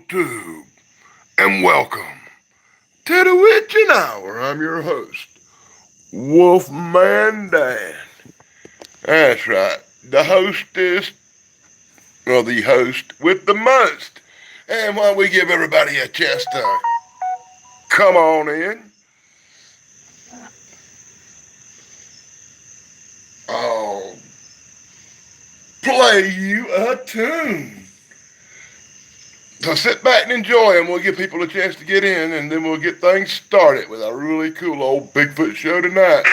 YouTube, and welcome to the Witching Hour. I'm your host, WOLFMAN Dan. That's right, the hostess, or the host with the most. And while we give everybody a chance to come on in, I'll play you a tune. So sit back and enjoy, and we'll give people a chance to get in, and then we'll get things started with a really cool old Bigfoot show tonight.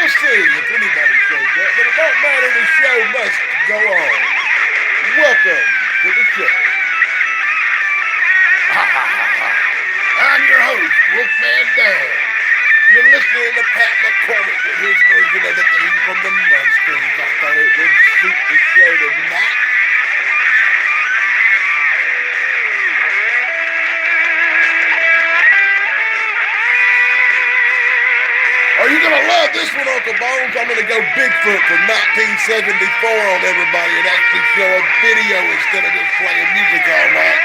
See if anybody shows up, but it don't matter, the show must go on. Welcome to the show. Ha ha ha ha. I'm your host, Wolfman Dan. You're listening to Pat McCormick with his version of the theme from the Munsters. I thought it would suit the show tonight. Are you going to love this one, Uncle Bones? I'm going to go Bigfoot from 1974 on everybody and actually show a video instead of just playing music all night.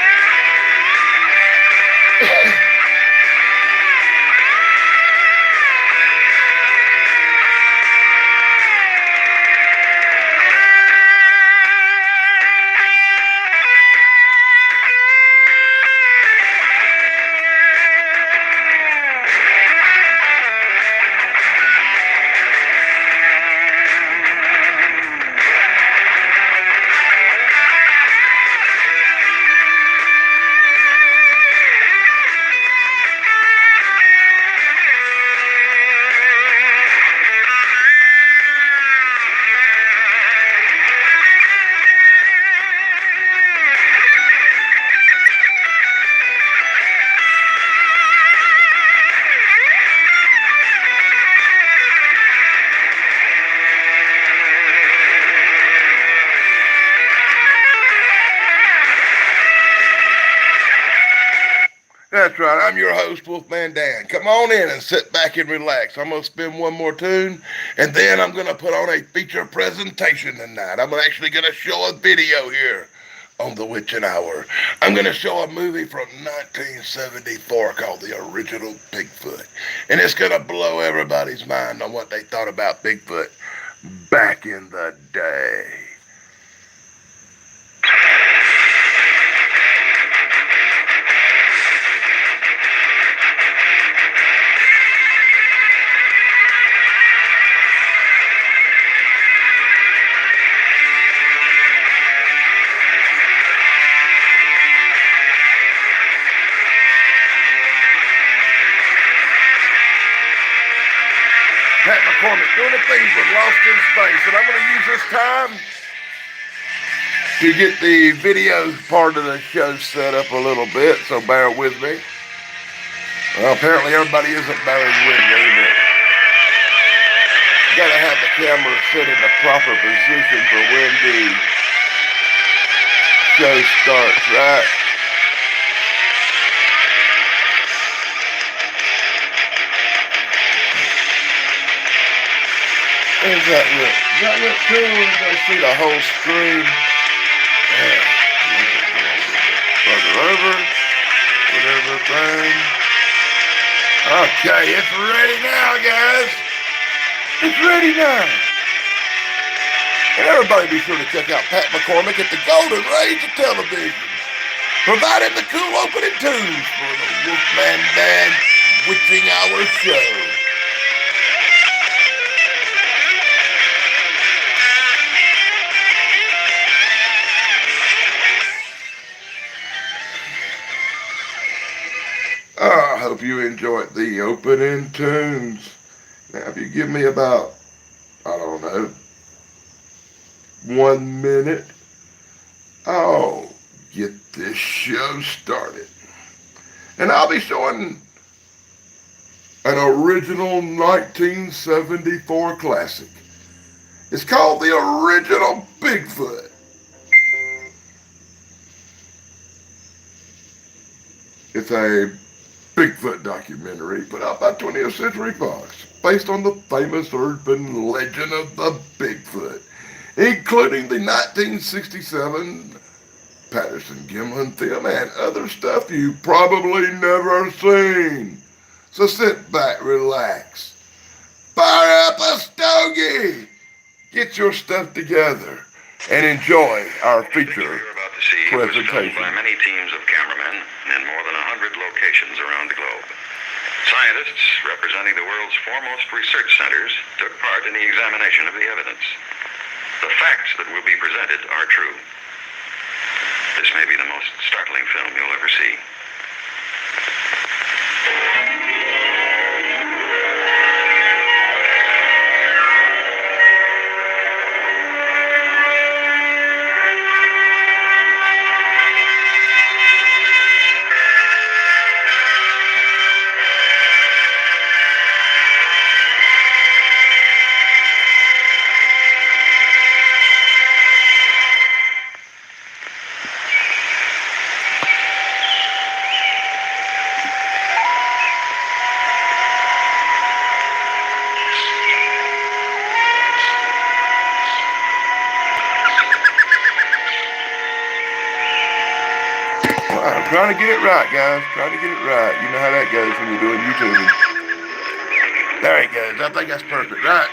That's right, I'm your host, Wolfman Dan. Come on in and sit back and relax. I'm going to spin one more tune, and then I'm going to put on a feature presentation tonight. I'm actually going to show a video here on the Witching Hour. I'm going to show a movie from 1974 called The Original Bigfoot, and it's going to blow everybody's mind on what they thought about Bigfoot back in the day. Pat McCormick doing a thing with Lost in Space, and I'm going to use this time to get the video part of the show set up a little bit, so bear with me. Well, apparently everybody isn't bearing with me. Gotta have the camera set in the proper position for when the show starts, right? Does that look? Does that look cool? I see the whole screen. Yeah. Further over. Whatever thing. Okay, it's ready now, guys. It's ready now. And everybody be sure to check out Pat McCormick at the Golden Rage of Television, providing the cool opening tunes for the Wolfman Dan Witching Hour show. I hope you enjoyed the opening tunes. Now, if you give me about, I don't know, 1 minute, I'll get this show started. And I'll be showing an original 1974 classic. It's called the original Bigfoot. It's a Bigfoot documentary put out by 20th Century Fox, based on the famous urban legend of the Bigfoot, including the 1967 Patterson-Gimlin film and other stuff you've probably never seen. So sit back, relax, fire up a stogie, get your stuff together, and enjoy our feature presentation. By many teams of cameramen in more than 100 locations around the globe. Scientists representing the world's foremost research centers took part in the examination of the evidence. The facts that will be presented are true. This may be the most startling film you'll ever see. I'm trying to get it right, guys. Trying to get it right. You know how that goes when you're doing YouTube. There it goes. I think that's perfect, right?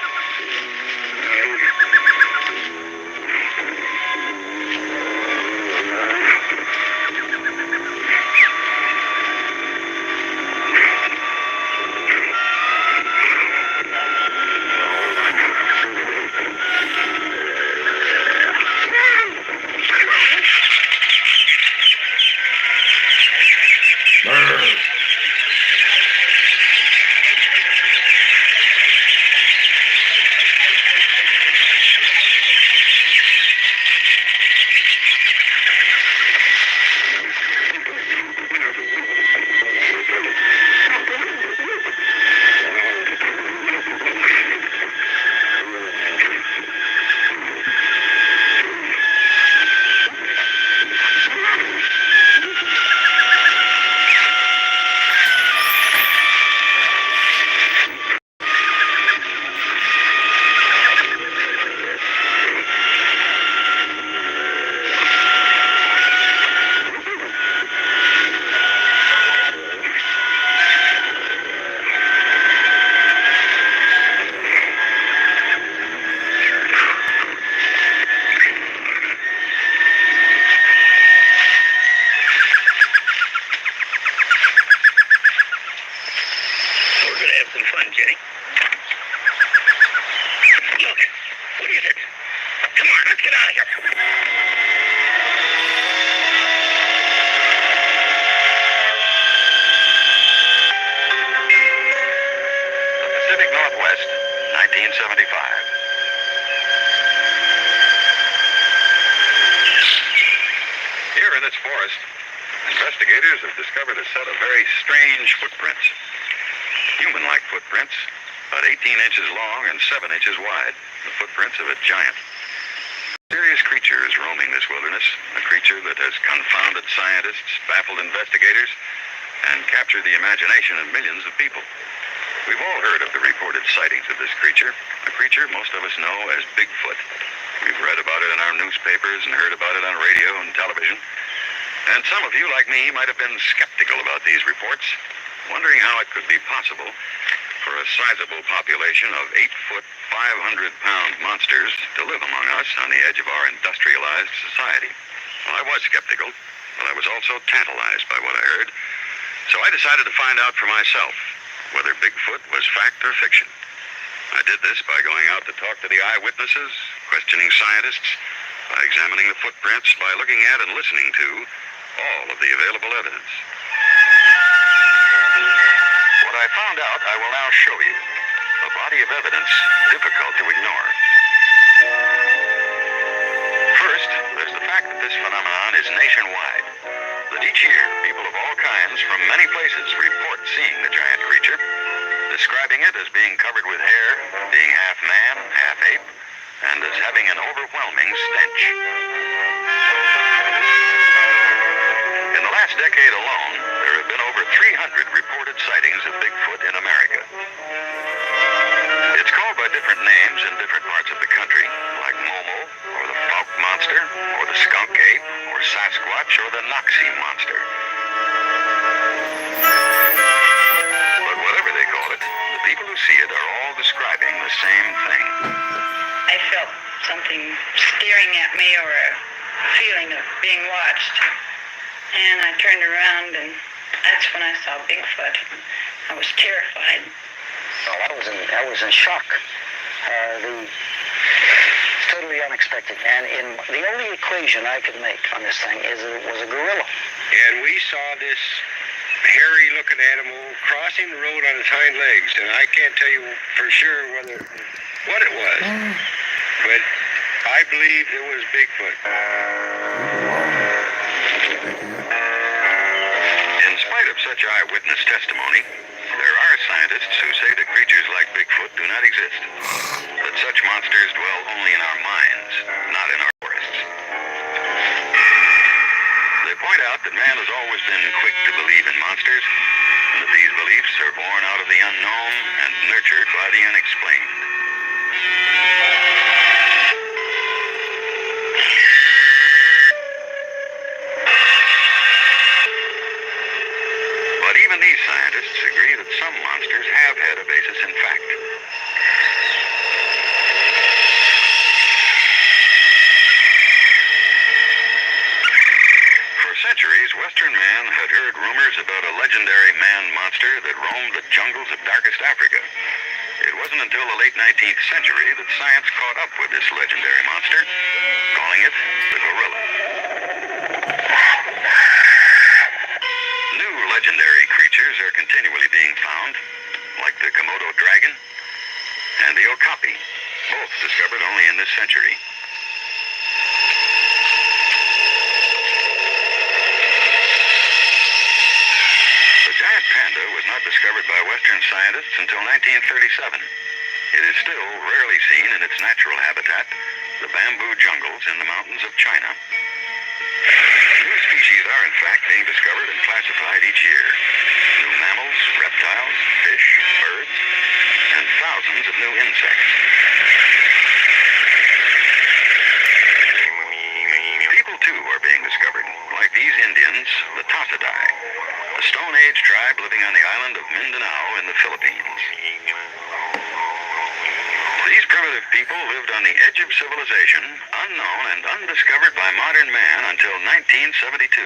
Investigators have discovered a set of very strange footprints. Human-like footprints, about 18 inches long and 7 inches wide, the footprints of a giant. A mysterious creature is roaming this wilderness, a creature that has confounded scientists, baffled investigators, and captured the imagination of millions of people. We've all heard of the reported sightings of this creature, a creature most of us know as Bigfoot. We've read about it in our newspapers and heard about it on radio and television. And some of you, like me, might have been skeptical about these reports, wondering how it could be possible for a sizable population of 8-foot, 500-pound monsters to live among us on the edge of our industrialized society. Well, I was skeptical, but I was also tantalized by what I heard. So I decided to find out for myself whether Bigfoot was fact or fiction. I did this by going out to talk to the eyewitnesses, questioning scientists, by examining the footprints, by looking at and listening to all of the available evidence. What I found out, I will now show you. A body of evidence difficult to ignore. First, there's the fact that this phenomenon is nationwide. That each year, people of all kinds from many places report seeing the giant creature, describing it as being covered with hair, being half man, half ape, and as having an overwhelming stench. In the last decade alone, there have been over 300 reported sightings of Bigfoot in America. It's called by different names in different parts of the country, like Momo, or the Fouke Monster, or the Skunk Ape, or Sasquatch, or the Noxie Monster. But whatever they call it, the people who see it are all describing the same thing. I felt something staring at me, or a feeling of being watched. And I turned around, and that's when I saw Bigfoot. I was terrified. Well, I was in shock. Totally unexpected. And the only equation I could make on this thing is that it was a gorilla. And we saw this hairy-looking animal crossing the road on its hind legs, and I can't tell you for sure what it was, but I believe it was Bigfoot. In spite of such eyewitness testimony, there are scientists who say that creatures like Bigfoot do not exist, that such monsters dwell only in our minds, not in our forests. They point out that man has always been quick to believe in monsters, and that these beliefs are born out of the unknown and nurtured by the unexplained. But even these scientists agree that some monsters have had a basis in fact. For centuries, Western man had heard rumors about a legendary man-monster that roamed the jungles of darkest Africa. It wasn't until the late 19th century that science caught up with this legendary monster, calling it the gorilla. New legendary creatures are continually being found, like the Komodo dragon and the okapi, both discovered only in this century. The giant panda was not discovered by Western scientists until 1937. It is still rarely seen in its natural habitat, the bamboo jungles in the mountains of China. New species are, in fact, being discovered and classified each year. New mammals, reptiles, fish, birds, and thousands of new insects. People, too, are being discovered, like these Indians, the Tasadai, a Stone Age tribe living on the island of Mindanao in the Philippines. These primitive people lived on the edge of civilization, unknown and undiscovered by modern man until 1972.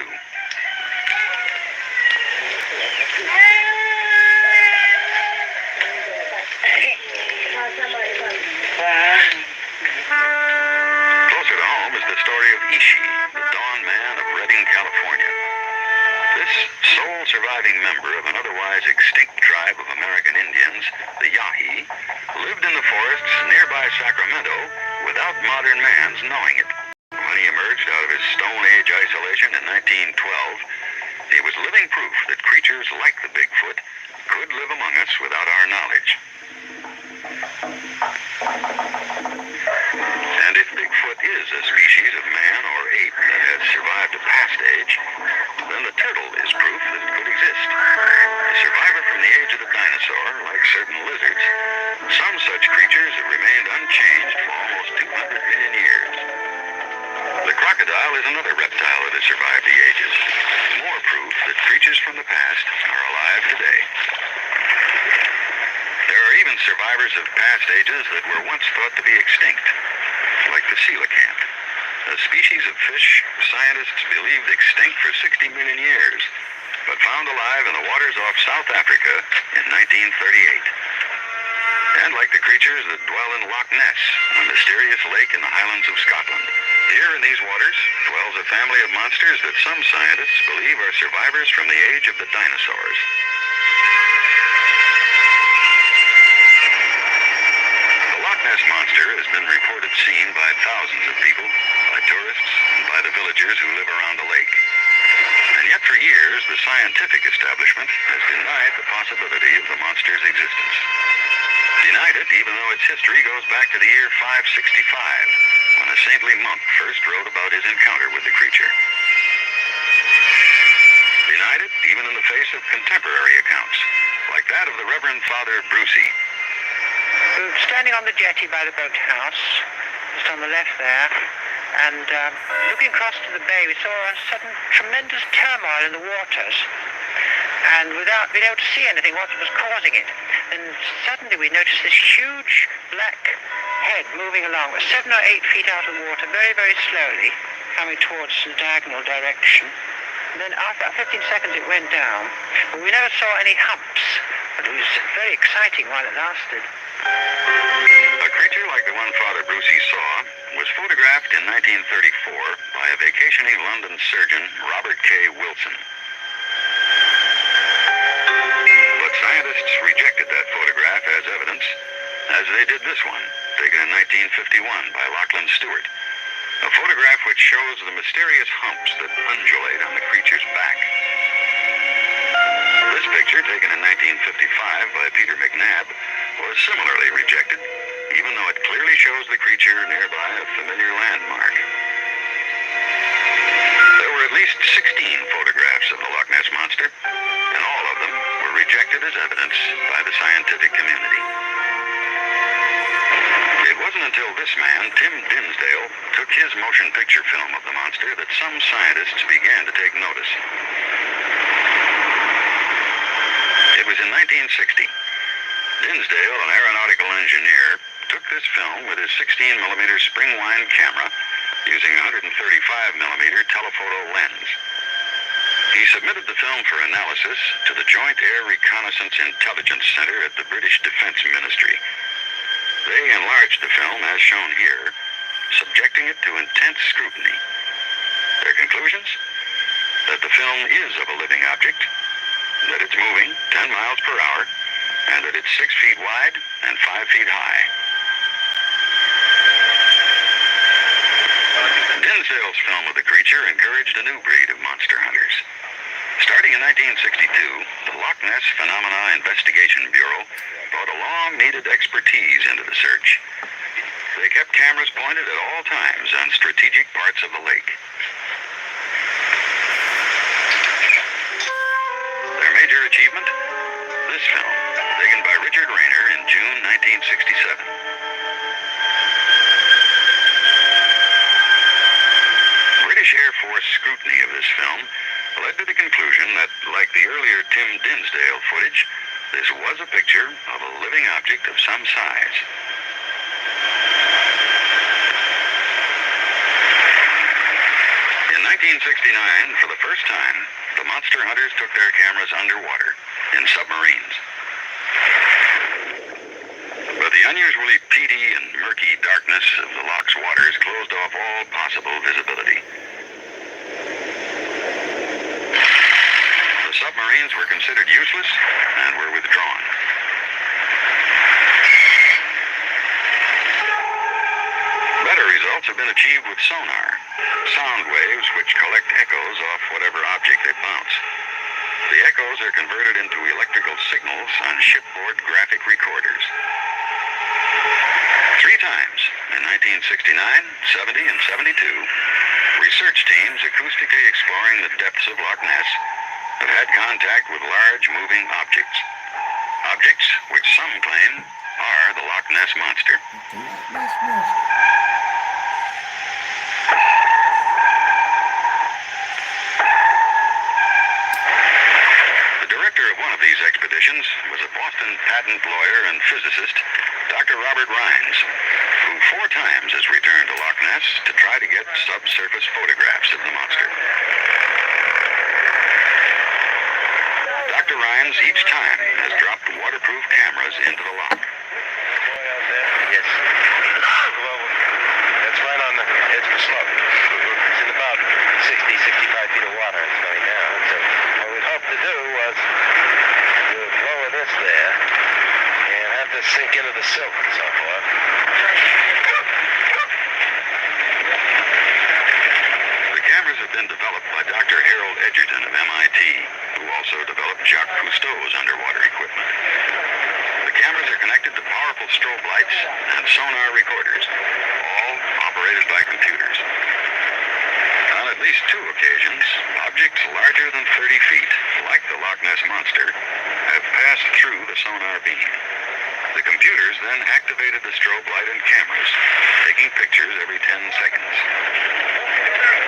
Closer to home is the story of Ishi, the dawn man of Redding, California. This sole surviving member of an otherwise extinct tribe of American Indians, the Yahi, lived in the forests nearby Sacramento without modern man's knowing it. When he emerged out of his Stone Age isolation in 1912, he was living proof that creatures like the Bigfoot could live among us without our knowledge. is another reptile that has survived the ages. More proof that creatures from the past are alive today. There are even survivors of past ages that were once thought to be extinct, like the coelacanth, a species of fish scientists believed extinct for 60 million years, but found alive in the waters off South Africa in 1938. And like the creatures that dwell in Loch Ness, a mysterious lake in the Highlands of Scotland. Here in these waters dwells a family of monsters that some scientists believe are survivors from the age of the dinosaurs. The Loch Ness Monster has been reported seen by thousands of people, by tourists, and by the villagers who live around the lake. And yet for years, the scientific establishment has denied the possibility of the monster's existence. Denied it even though its history goes back to the year 565, when a saintly monk first wrote about his encounter with the creature. Denied it even in the face of contemporary accounts, like that of the Reverend Father Brucey. We were standing on the jetty by the boathouse, just on the left there, and looking across to the bay, we saw a sudden tremendous turmoil in the waters. And without being able to see anything, what was causing it. Then suddenly we noticed this huge black head moving along, 7 or 8 feet out of the water, very, very slowly, coming towards the diagonal direction. And then after 15 seconds it went down. But we never saw any humps. But it was very exciting while it lasted. A creature like the one Father Brucey saw was photographed in 1934 by a vacationing London surgeon, Robert K. Wilson. But scientists rejected that photograph as evidence, as they did this one, taken in 1951 by Lachlan Stewart. A photograph which shows the mysterious humps that undulate on the creature's back. This picture, taken in 1955 by Peter McNabb, was similarly rejected, even though it clearly shows the creature nearby a familiar landmark. There were at least 16 photographs of the Loch Ness Monster, and all of them were rejected as evidence by the scientific community. It wasn't until this man, Tim Dinsdale, took his motion picture film of the monster that some scientists began to take notice. It was in 1960. Dinsdale, an aeronautical engineer, took this film with his 16mm spring-wind camera using a 135mm telephoto lens. He submitted the film for analysis to the Joint Air Reconnaissance Intelligence Center at the British Defense Ministry. They enlarged the film, as shown here, subjecting it to intense scrutiny. Their conclusions? That the film is of a living object, that it's moving 10 miles per hour, and that it's 6 feet wide and 5 feet high. Dinsdale's film of the creature encouraged a new breed of monster hunters. Starting in 1962, the Loch Ness Phenomena Investigation Bureau brought a long-needed expertise into the search. They kept cameras pointed at all times on strategic parts of the lake. Their major achievement? This film, taken by Richard Rayner in June 1967. British Air Force scrutiny of this film led to the conclusion that, like the earlier Tim Dinsdale footage, this was a picture of a living object of some size. In 1969, for the first time, the monster hunters took their cameras underwater, in submarines. But the unusually peaty and murky darkness of the loch's waters closed off all possible visibility. The submarines were considered useless and were withdrawn. Better results have been achieved with sonar, sound waves which collect echoes off whatever object they bounce. The echoes are converted into electrical signals on shipboard graphic recorders. 3 times, in 1969, 70, and 72, research teams acoustically exploring the depths of Loch Ness have had contact with large moving objects. Objects which some claim are the Loch Ness Monster. these expeditions was a Boston patent lawyer and physicist, Dr. Robert Rines, who 4 times has returned to Loch Ness to try to get subsurface photographs of the monster. Dr. Rines each time has dropped waterproof cameras into the loch. Yes. That's right on the edge of the slope. It's in about 60, 65 feet of water. It's going down. So what we'd hoped to do was to lower this there and have this sink into the silt and so forth. The cameras have been developed by Dr. Harold Edgerton of MIT, who also developed Jacques Cousteau's underwater equipment. The cameras are connected to powerful strobe lights and sonar recorders, all operated by computers. On at least 2 occasions, objects larger than 30 feet, like the Loch Ness Monster, have passed through the sonar beam. The computers then activated the strobe light and cameras, taking pictures every 10 seconds.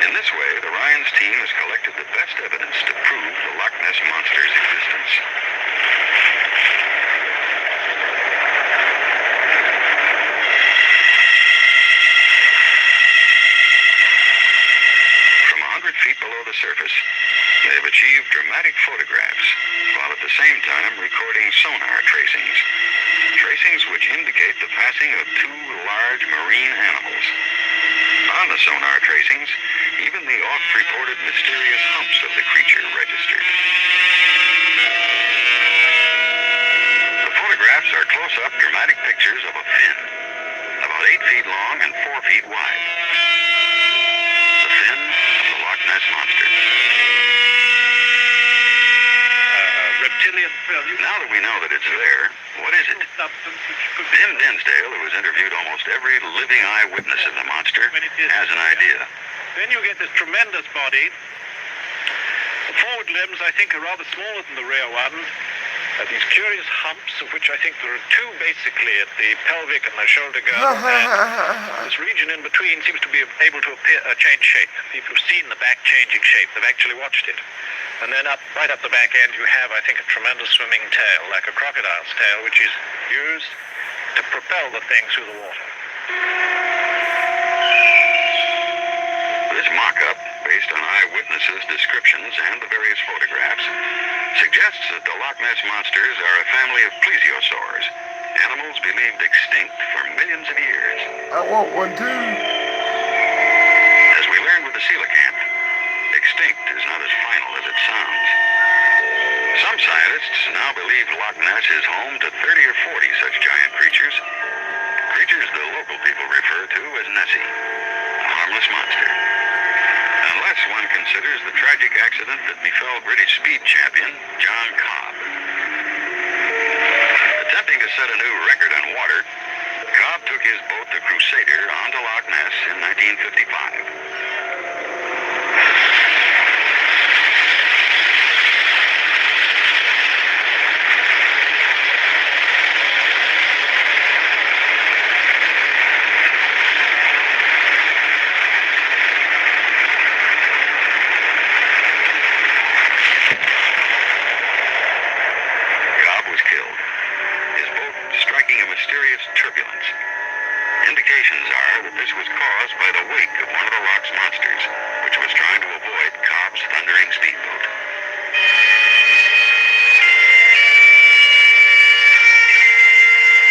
In this way, the Rines team has collected the best evidence to prove the Loch Ness Monster's existence. From 100 feet below the surface, they have achieved dramatic photographs, while at the same time recording sonar tracings. Tracings which indicate the passing of 2 large marine animals. On the sonar tracings, even the oft-reported mysterious humps of the creature registered. The photographs are close-up dramatic pictures of a fin, about 8 feet long and 4 feet wide. The fin of the Loch Ness Monster. Reptilian film. Now that we know that it's there, what is it? Substance which could Tim Dinsdale, who has interviewed almost every living eyewitness of the monster, has an idea. Then you get this tremendous body. The forward limbs, I think, are rather smaller than the rear ones. These curious humps, of which I think there are 2 basically at the pelvic and the shoulder girdle. And this region in between seems to be able to change shape. People have seen the back changing shape. They've actually watched it. And then right up the back end, you have, I think, a tremendous swimming tail, like a crocodile's tail, which is used to propel the thing through the water. This mock-up, based on eyewitnesses' descriptions and the various photographs, suggests that the Loch Ness Monsters are a family of plesiosaurs, animals believed extinct for millions of years. I want one too. As we learned with the coelacanth, extinct is not as final as it sounds. Some scientists now believe Loch Ness is home to 30 or 40 such giant creatures. Creatures the local people refer to as Nessie, a harmless monster. Unless one considers the tragic accident that befell British speed champion John Cobb. Attempting to set a new record on water, Cobb took his boat, the Crusader, onto Loch Ness in 1955. Mysterious turbulence. Indications are that this was caused by the wake of one of the loch's monsters, which was trying to avoid Cobb's thundering speedboat.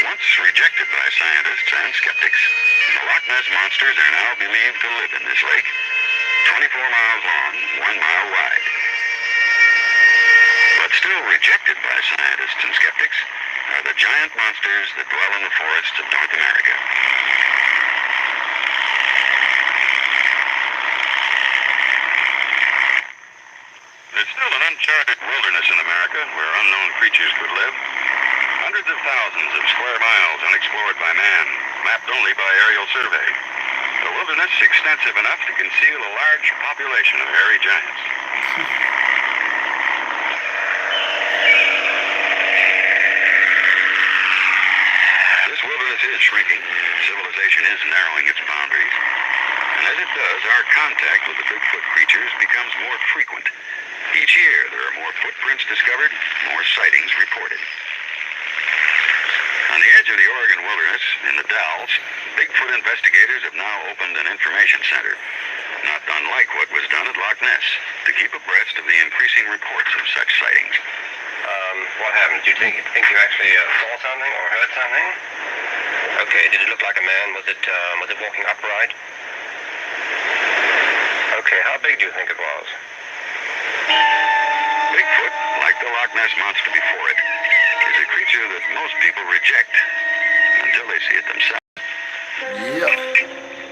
Once rejected by scientists and skeptics, the Loch Ness monsters are now believed to live in this lake, 24 miles long, 1 mile wide. But still rejected by scientists and skeptics are the giant monsters that dwell in the forests of North America. There's still an uncharted wilderness in America where unknown creatures could live. Hundreds of thousands of square miles unexplored by man, mapped only by aerial survey. The wilderness extensive enough to conceal a large population of hairy giants. Is shrinking, civilization is narrowing its boundaries, and as it does, our contact with the Bigfoot creatures becomes more frequent, Each year, there are more footprints discovered, more sightings reported. On the edge of the Oregon wilderness, in the Dalles, Bigfoot investigators have now opened an information center, not unlike what was done at Loch Ness, to keep abreast of the increasing reports of such sightings. What happened? Do you think you actually saw something or heard something? Okay, did it look like a man? Was it walking upright? Okay, how big do you think it was? Bigfoot, like the Loch Ness monster before it, is a creature that most people reject until they see it themselves. Yep.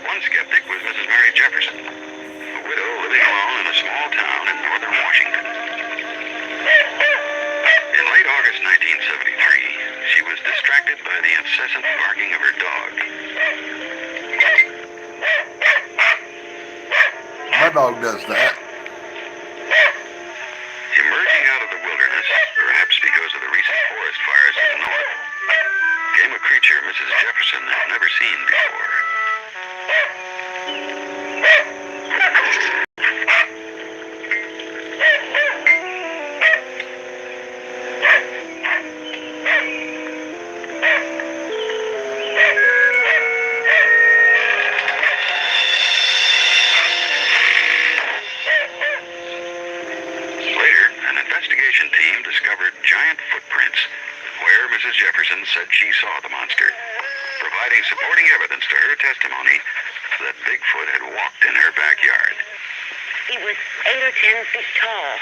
One skeptic was Mrs. Mary Jefferson, a widow living alone in a small town in northern Washington. In late August 1973, she was distracted by the incessant barking of her dog. My dog does that. Emerging out of the wilderness, perhaps because of the recent forest fires in the north, came a creature Mrs. Jefferson had never seen before. Later, an investigation team discovered giant footprints where Mrs. Jefferson said she saw the monster, providing supporting evidence to her testimony that Bigfoot had walked in her backyard. He was 8 or 10 feet tall,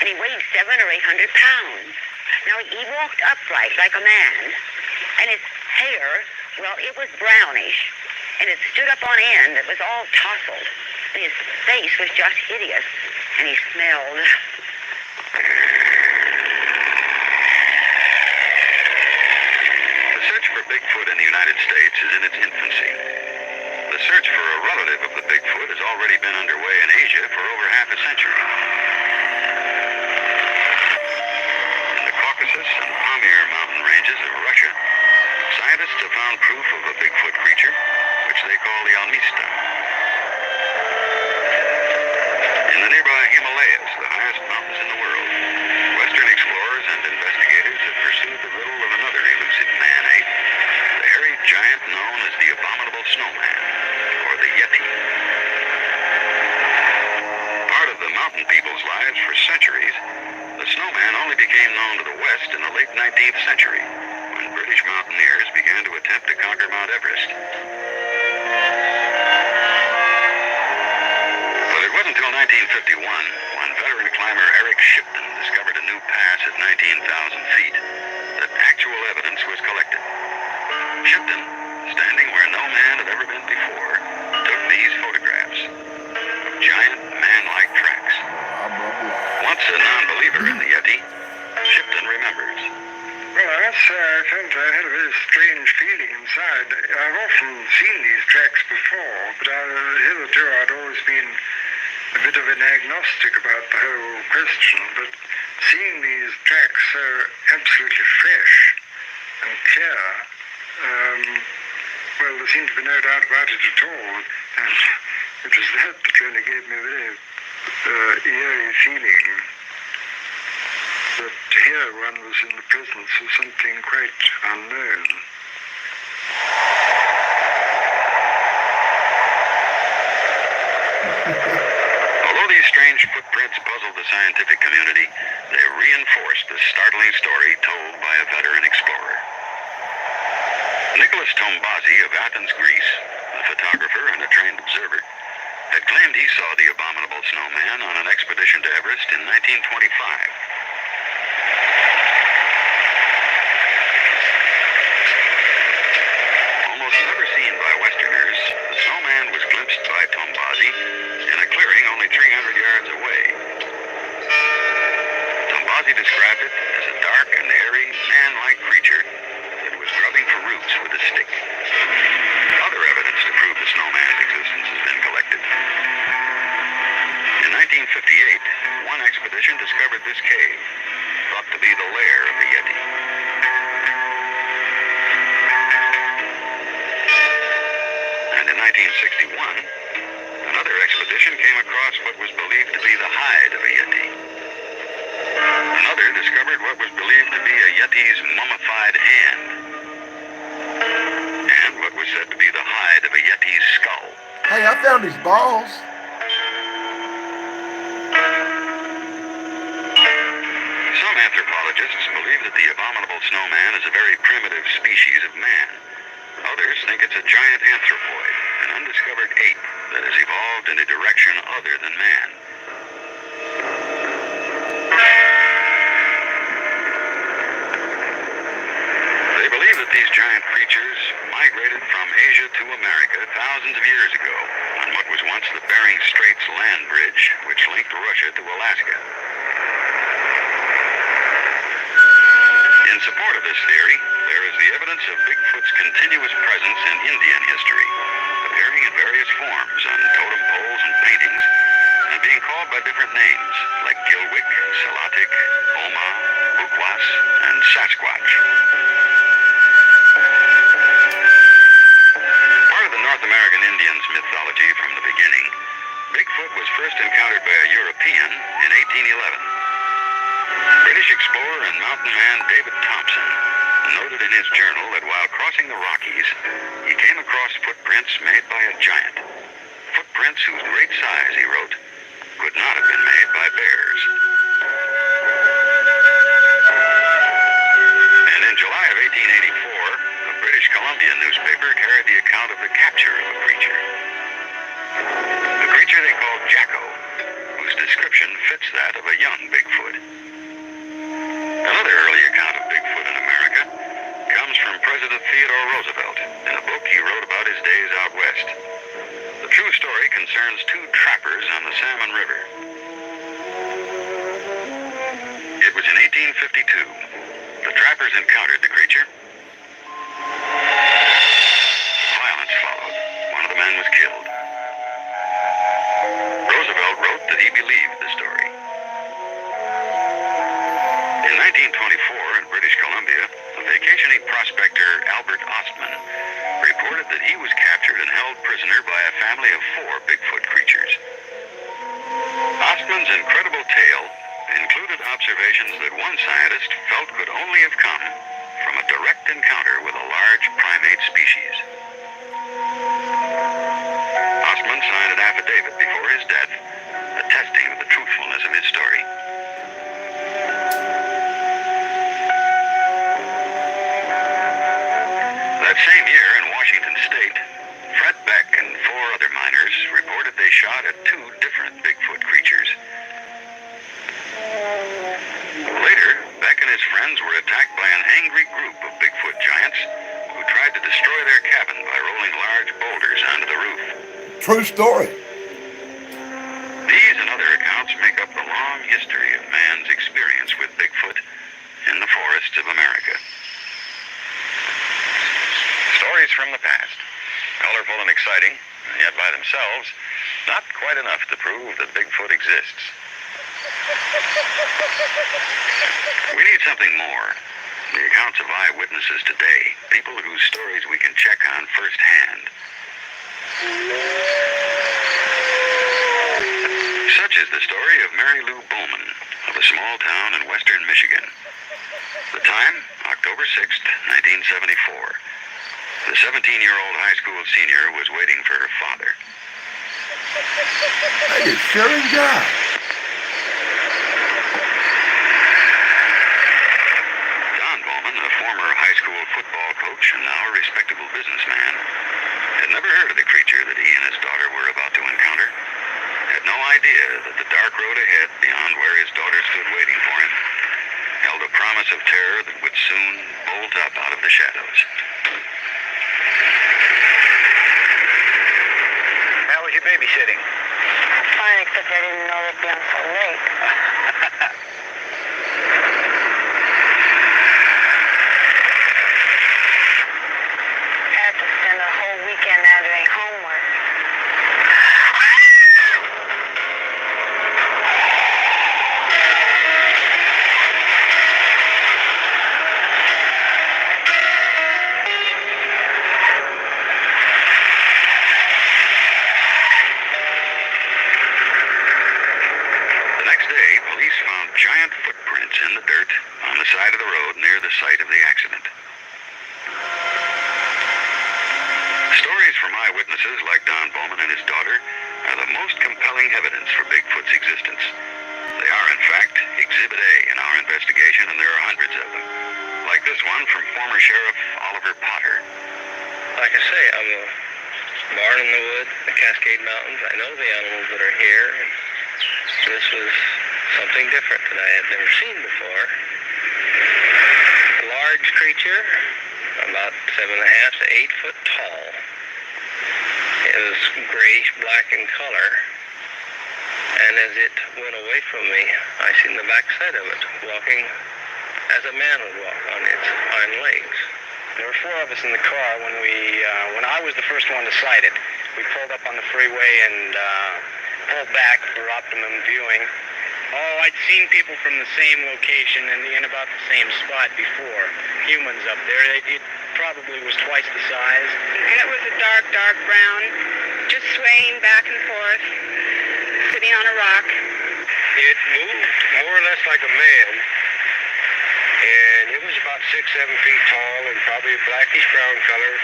and he weighed 700 or 800 pounds. Now, he walked upright like a man, and his hair, well, it was brownish, and it stood up on end. It was all tousled, and his face was just hideous, and he smelled. The search for Bigfoot in the United States is in its infancy. The search for a relative of the Bigfoot has already been underway in Asia for over half a century. In the Caucasus and Pamir mountain ranges of Russia, scientists have found proof of a Bigfoot creature, which they call the Almista. In the nearby Himalayas, the highest mountains in the world, Western explorers and investigators have pursued the riddle of another elusive man-ape, the hairy giant known as the Abominable Snowman, or the Yeti. Part of the mountain people's lives for centuries, the snowman only became known to the West in the late 19th century, when British mountaineers began to attempt to conquer Mount Everest. But it wasn't until 1951, when veteran climber Eric Shipton discovered a new pass at 19,000 feet, that actual evidence was collected. Shipton, standing where no man had ever been before, took these photographs of giant man-like tracks. Once a non-believer in the Yeti, Shipton remembers. Well, I must say I felt I had a very strange feeling inside. I've often seen these tracks before, but hitherto I'd always been a bit of an agnostic about the whole question. But seeing these tracks so absolutely fresh and clear, well, there seemed to be no doubt about it at all. And it was that really gave me a very eerie feeling that here one was in the presence of something quite unknown. Although these strange footprints puzzled the scientific community, they reinforced the startling story told by a veteran explorer. Nicholas Tombazi of Athens, Greece, a photographer and a trained observer, had claimed he saw the abominable snowman on an expedition to Everest in 1925. Almost never seen by Westerners, the snowman was glimpsed by Tombazi in a clearing only 300 yards away. Tombazi described it as a dark and hairy, man-like creature that was grubbing for roots with a stick. Other evidence to prove the snowman's existence has been collected. In 1958, one expedition discovered this cave what was believed to be a Yeti's mummified hand, and what was said to be the hide of a Yeti's skull. Hey, I found his balls. Some anthropologists believe that the abominable snowman is a very primitive species of man. Others think it's a giant anthropoid, an undiscovered ape that has evolved in a direction other than man. They believe that these giant creatures migrated from Asia to America thousands of years ago on what was once the Bering Straits land bridge, which linked Russia to Alaska. In support of this theory, there is the evidence of Bigfoot's continuous presence in Indian history, appearing in various forms on totem poles and paintings, and being called by different names, like Gilwick, Selatik, Oma, Bukwas, and Sasquatch. Part of the North American Indians' mythology from the beginning, Bigfoot was first encountered by a European in 1811. British explorer and mountain man David Thompson noted in his journal that while crossing the Rockies, he came across footprints made by a giant. Footprints whose great size, he wrote, could not have been made by bears. And in July of 1884, a British Columbia newspaper carried the account of the capture of a creature. A creature they called Jacko, whose description fits that of a young Bigfoot. Another early account of Bigfoot in America comes from President Theodore Roosevelt in a book he wrote about his days out west. The true story concerns two trappers on the Salmon River. It was in 1852. The trappers encountered the creature. Violence followed. One of the men was killed. Roosevelt wrote that he believed the story. In 1924, in British Columbia, a vacationing prospector, Albert Ostman, reported that he was captured and held prisoner by a family of 4 Bigfoot creatures. Ostman's incredible tale included observations that one scientist felt could only have come from a direct encounter with a large primate species. Ostman signed an affidavit before his death, attesting to the truthfulness of his story. That same year in Washington State, Fred Beck and 4 other miners reported they shot at 2 different Bigfoot creatures. Later, Beck and his friends were attacked by an angry group of Bigfoot giants who tried to destroy their cabin by rolling large boulders onto the roof. True story. These and other accounts make up the long history of man's experience with Bigfoot in the forests of America. Stories from the past, colorful and exciting, and yet by themselves, not quite enough to prove that Bigfoot exists. We need something more. The accounts of eyewitnesses today, people whose stories we can check on firsthand. Such is the story of Mary Lou Bowman of a small town in western Michigan. The time, October 6th, 1974. The 17-year-old high school senior was waiting for her father. Hey, it's Sharon Guy. Don Bowman, a former high school football coach and now a respectable businessman, had never heard of the creature that he and his daughter were about to encounter. Had no idea that the dark road ahead, beyond where his daughter stood waiting for him, held a promise of terror that would soon bolt up out of the shadows. How was your babysitting? Fine, except I didn't know it'd be on so late. I had to spend a whole weekend now doing homework. eyewitnesses like Don Bowman and his daughter are the most compelling evidence for Bigfoot's existence. They are, in fact, Exhibit A in our investigation, and there are hundreds of them. Like this one from former Sheriff Oliver Potter. Like I say, I'm a barn in the wood, the Cascade Mountains. I know the animals that are here. This was something different that I had never seen before. A large creature, about 7.5 to 8 foot tall. It was grayish black in color. And as it went away from me, I seen the backside of it, walking as a man would walk on its hind legs. There were 4 of us in the car when I was the first one to sight it. We pulled up on the freeway and pulled back for optimum viewing. Oh, I'd seen people from the same location and in about the same spot before. Humans up there. It probably was twice the size. And it was a dark, dark brown, just swaying back and forth, sitting on a rock. It moved more or less like a man, and it was about 6, 7 feet tall and probably a blackish brown color.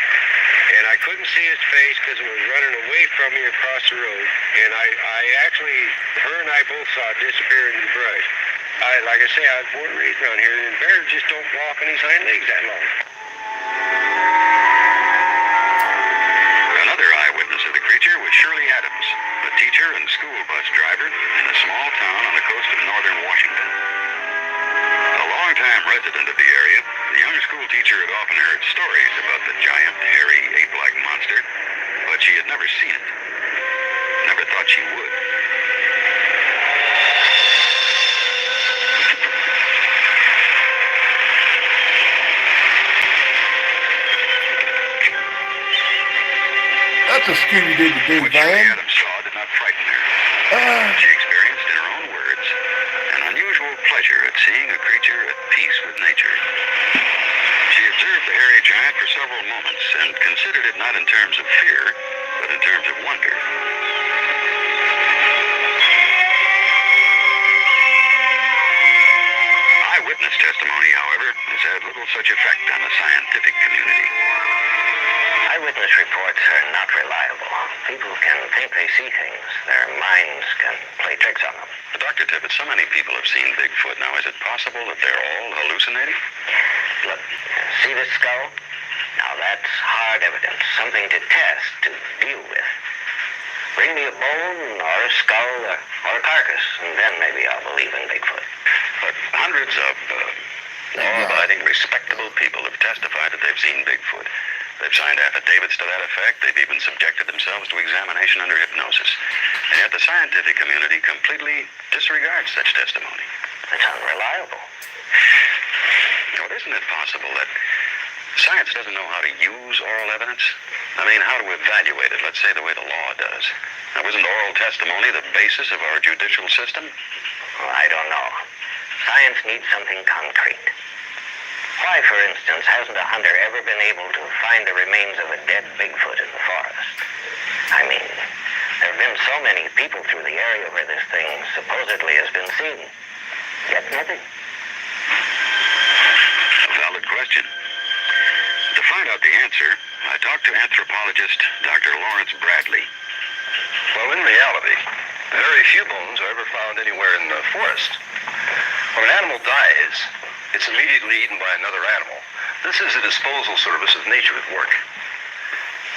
And I couldn't see his face because it was running away from me across the road. And I actually, her and I both saw it disappear into the brush. Like I say, I was born and raised around here, and bears just don't walk on his hind legs that long. Another eyewitness of the creature was Shirley Adams, a teacher and school bus driver in a small town on the coast of northern Washington. A long-time resident of the area, the young school teacher had often heard stories about the giant, hairy, ape-like monster, but she had never seen it. Never thought she would. That's a Scooby-Doo What Shirley van. Adams saw did not frighten her. She experienced, in her own words, an unusual pleasure at seeing a creature at peace with nature. She observed the hairy giant for several moments and considered it not in terms of fear, but in terms of wonder. Eyewitness testimony, however, has had little such effect on the scientific community. Eyewitness reports are not reliable. People can think they see things. Their minds can play tricks on them. But Dr. Tibbetts, so many people have seen Bigfoot. Now, is it possible that they're all hallucinating? Look, see this skull? Now that's hard evidence, something to test, to deal with. Bring me a bone or a skull or a carcass, and then maybe I'll believe in Bigfoot. But hundreds of law-abiding, respectable people have testified that they've seen Bigfoot. They've signed affidavits to that effect. They've even subjected themselves to examination under hypnosis. And yet the scientific community completely disregards such testimony. It's unreliable. Now, isn't it possible that science doesn't know how to use oral evidence? I mean, how to evaluate it, let's say the way the law does. Now, isn't oral testimony the basis of our judicial system? Well, I don't know. Science needs something concrete. Why, for instance, hasn't a hunter ever been able to find the remains of a dead Bigfoot in the forest? I mean, there have been so many people through the area where this thing supposedly has been seen. Yet nothing. A valid question. To find out the answer, I talked to anthropologist Dr. Lawrence Bradley. Well, in reality, very few bones are ever found anywhere in the forest. When an animal dies, it's immediately eaten by another animal. This is a disposal service of nature at work.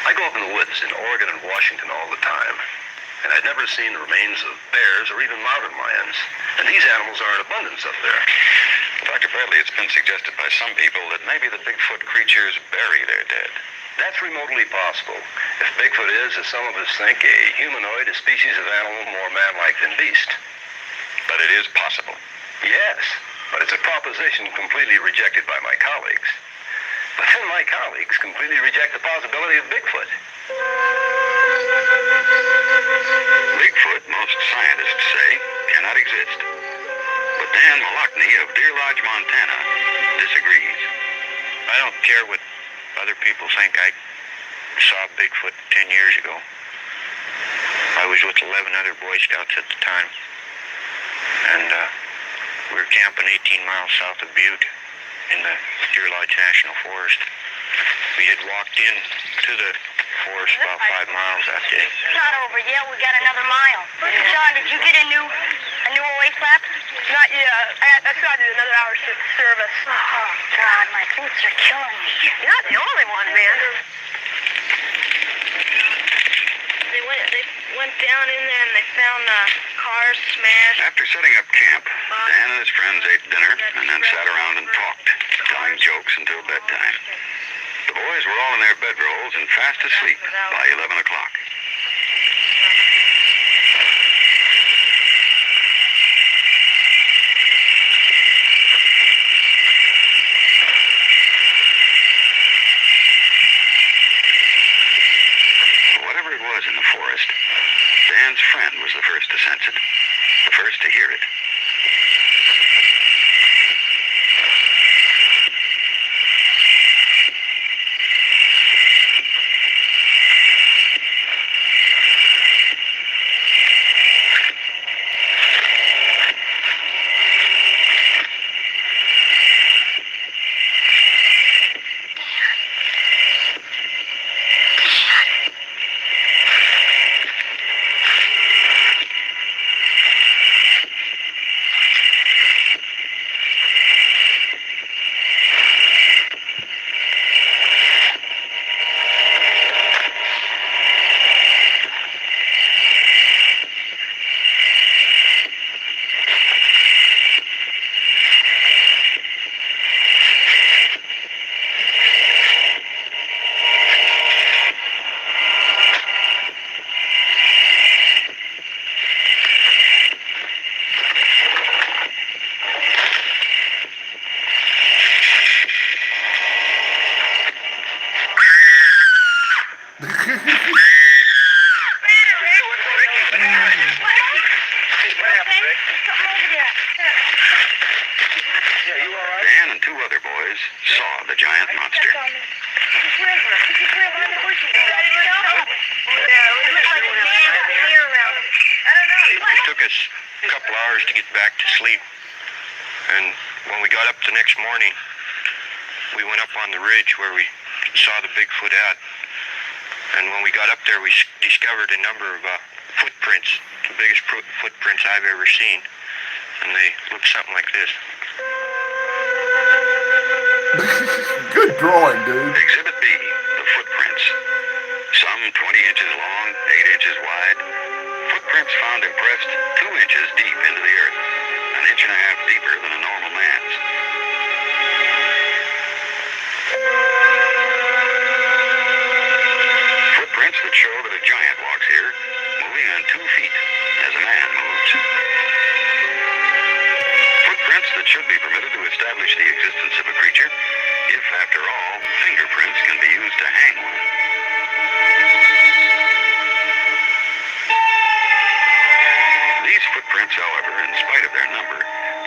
I go up in the woods in Oregon and Washington all the time, and I'd never seen the remains of bears or even mountain lions. And these animals are in abundance up there. Dr. Bradley, it's been suggested by some people that maybe the Bigfoot creatures bury their dead. That's remotely possible. If Bigfoot is, as some of us think, a humanoid, a species of animal more man-like than beast. But it is possible. Yes, but it's a proposition completely rejected by my colleagues. But then my colleagues completely reject the possibility of Bigfoot. Bigfoot, most scientists say, cannot exist. But Dan Malachny of Deer Lodge, Montana, disagrees. I don't care what other people think. I saw Bigfoot 10 years ago. I was with 11 other Boy Scouts at the time. And we were camping 18 miles south of Butte in the Deer Lodge National Forest. We had walked in to the forest about 5 miles that day. It's not over yet. We got another mile. John, did you get a new OA flap? Not yet. I started another hour's service. Oh, God, my boots are killing me. You're not the only one, man. They went down in there and they found cars smashed. After setting up camp, Dan and his friends ate dinner and then sat around and talked, telling jokes until bedtime. The boys were all in their bedrolls and fast asleep by 11 o'clock. Whatever it was in the forest, Dan's friend was the first to sense it, the first to hear it. Dan and two other boys saw the giant monster. It took us a couple hours to get back to sleep. And when we got up the next morning, we went up on the ridge where we saw the Bigfoot at. And when we got up there, we discovered a number of footprints, the biggest footprints I've ever seen. And they look something like this. Good drawing, dude. Exhibit B, the footprints. Some 20 inches long, 8 inches wide. Footprints found impressed 2 inches deep into the earth, an inch and a half deeper than a normal man's. Footprints that show that a giant walks here, moving on 2 feet as a man moves. Footprints that should be permitted to establish the existence of a creature, if, after all, fingerprints can be used to hang one. These footprints, however, in spite of their number,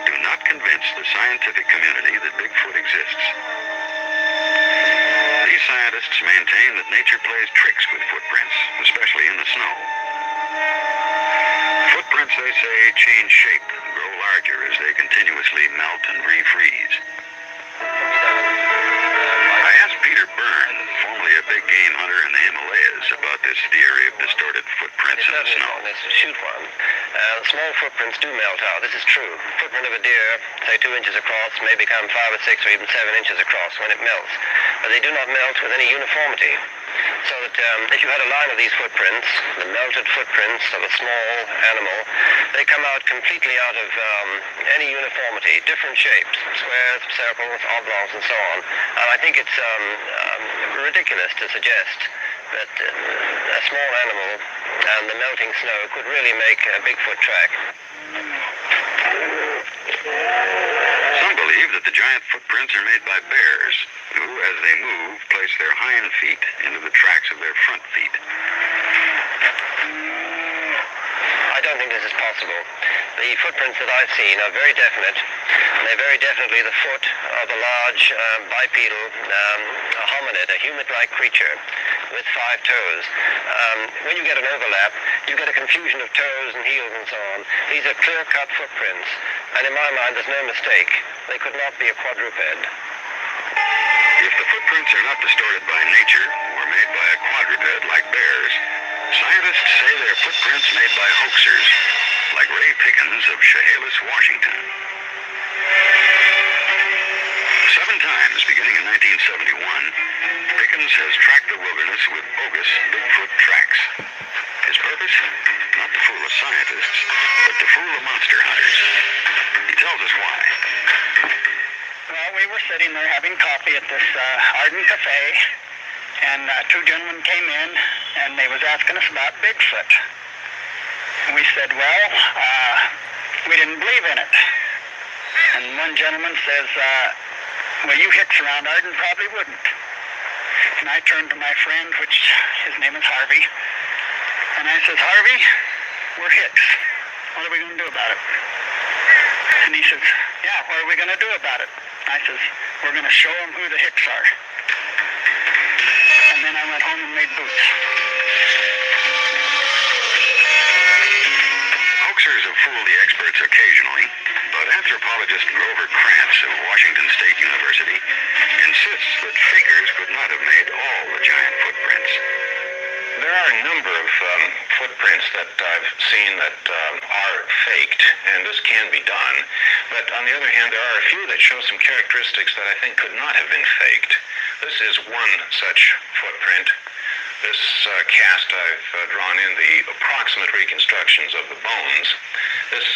do not convince the scientific community that Bigfoot exists. These scientists maintain that nature plays tricks with footprints, especially in the snow. Footprints, they say, change shape and grow larger as they continuously melt and refreeze. I asked Peter Byrne, formerly a big game hunter in the Himalayas, about this theory of distorted footprints in the snow. To shoot one. Small footprints do melt out. This is true. Footprint of a deer, say 2 inches across, may become 5 or 6 or even 7 inches across when it melts. But they do not melt with any uniformity. So that if you had a line of these footprints, the melted footprints of a small animal, they come out completely out of any uniformity, different shapes, squares, circles, oblongs, and so on. And I think it's ridiculous to suggest that a small animal and the melting snow could really make a Bigfoot track. Some believe that the giant footprints are made by bears, who, as they move, place their hind feet into the tracks of their front feet. I don't think this is possible. The footprints that I've seen are very definite. They're very definitely the foot of a large bipedal hominid, a human-like creature with 5 toes. When you get an overlap, you get a confusion of toes and heels and so on. These are clear-cut footprints, and in my mind there's no mistake. They could not be a quadruped. If the footprints are not distorted by nature or made by a quadruped Chehalis, Washington. 7 times, beginning in 1971, Pickens has tracked the wilderness with bogus Bigfoot tracks. His purpose? Not to fool the scientists, but to fool the monster hunters. He tells us why. Well, we were sitting there having coffee at this Arden Cafe, and 2 gentlemen came in, and they was asking us about Bigfoot. And we said, well, we didn't believe in it. And one gentleman says, well, you hicks around Arden probably wouldn't. And I turned to my friend, which his name is Harvey, and I says, Harvey, we're hicks. What are we going to do about it? And he says, yeah, what are we going to do about it? I says, we're going to show them who the hicks are. And then I went home and made boots. Hoaxers have fooled the experts occasionally, but anthropologist Grover Krantz of Washington State University insists that fakers could not have made all the giant footprints. There are a number of footprints that I've seen that are faked, and this can be done. But on the other hand, there are a few that show some characteristics that I think could not have been faked. This is one such footprint. This cast, I've drawn in the approximate reconstructions of the bones. This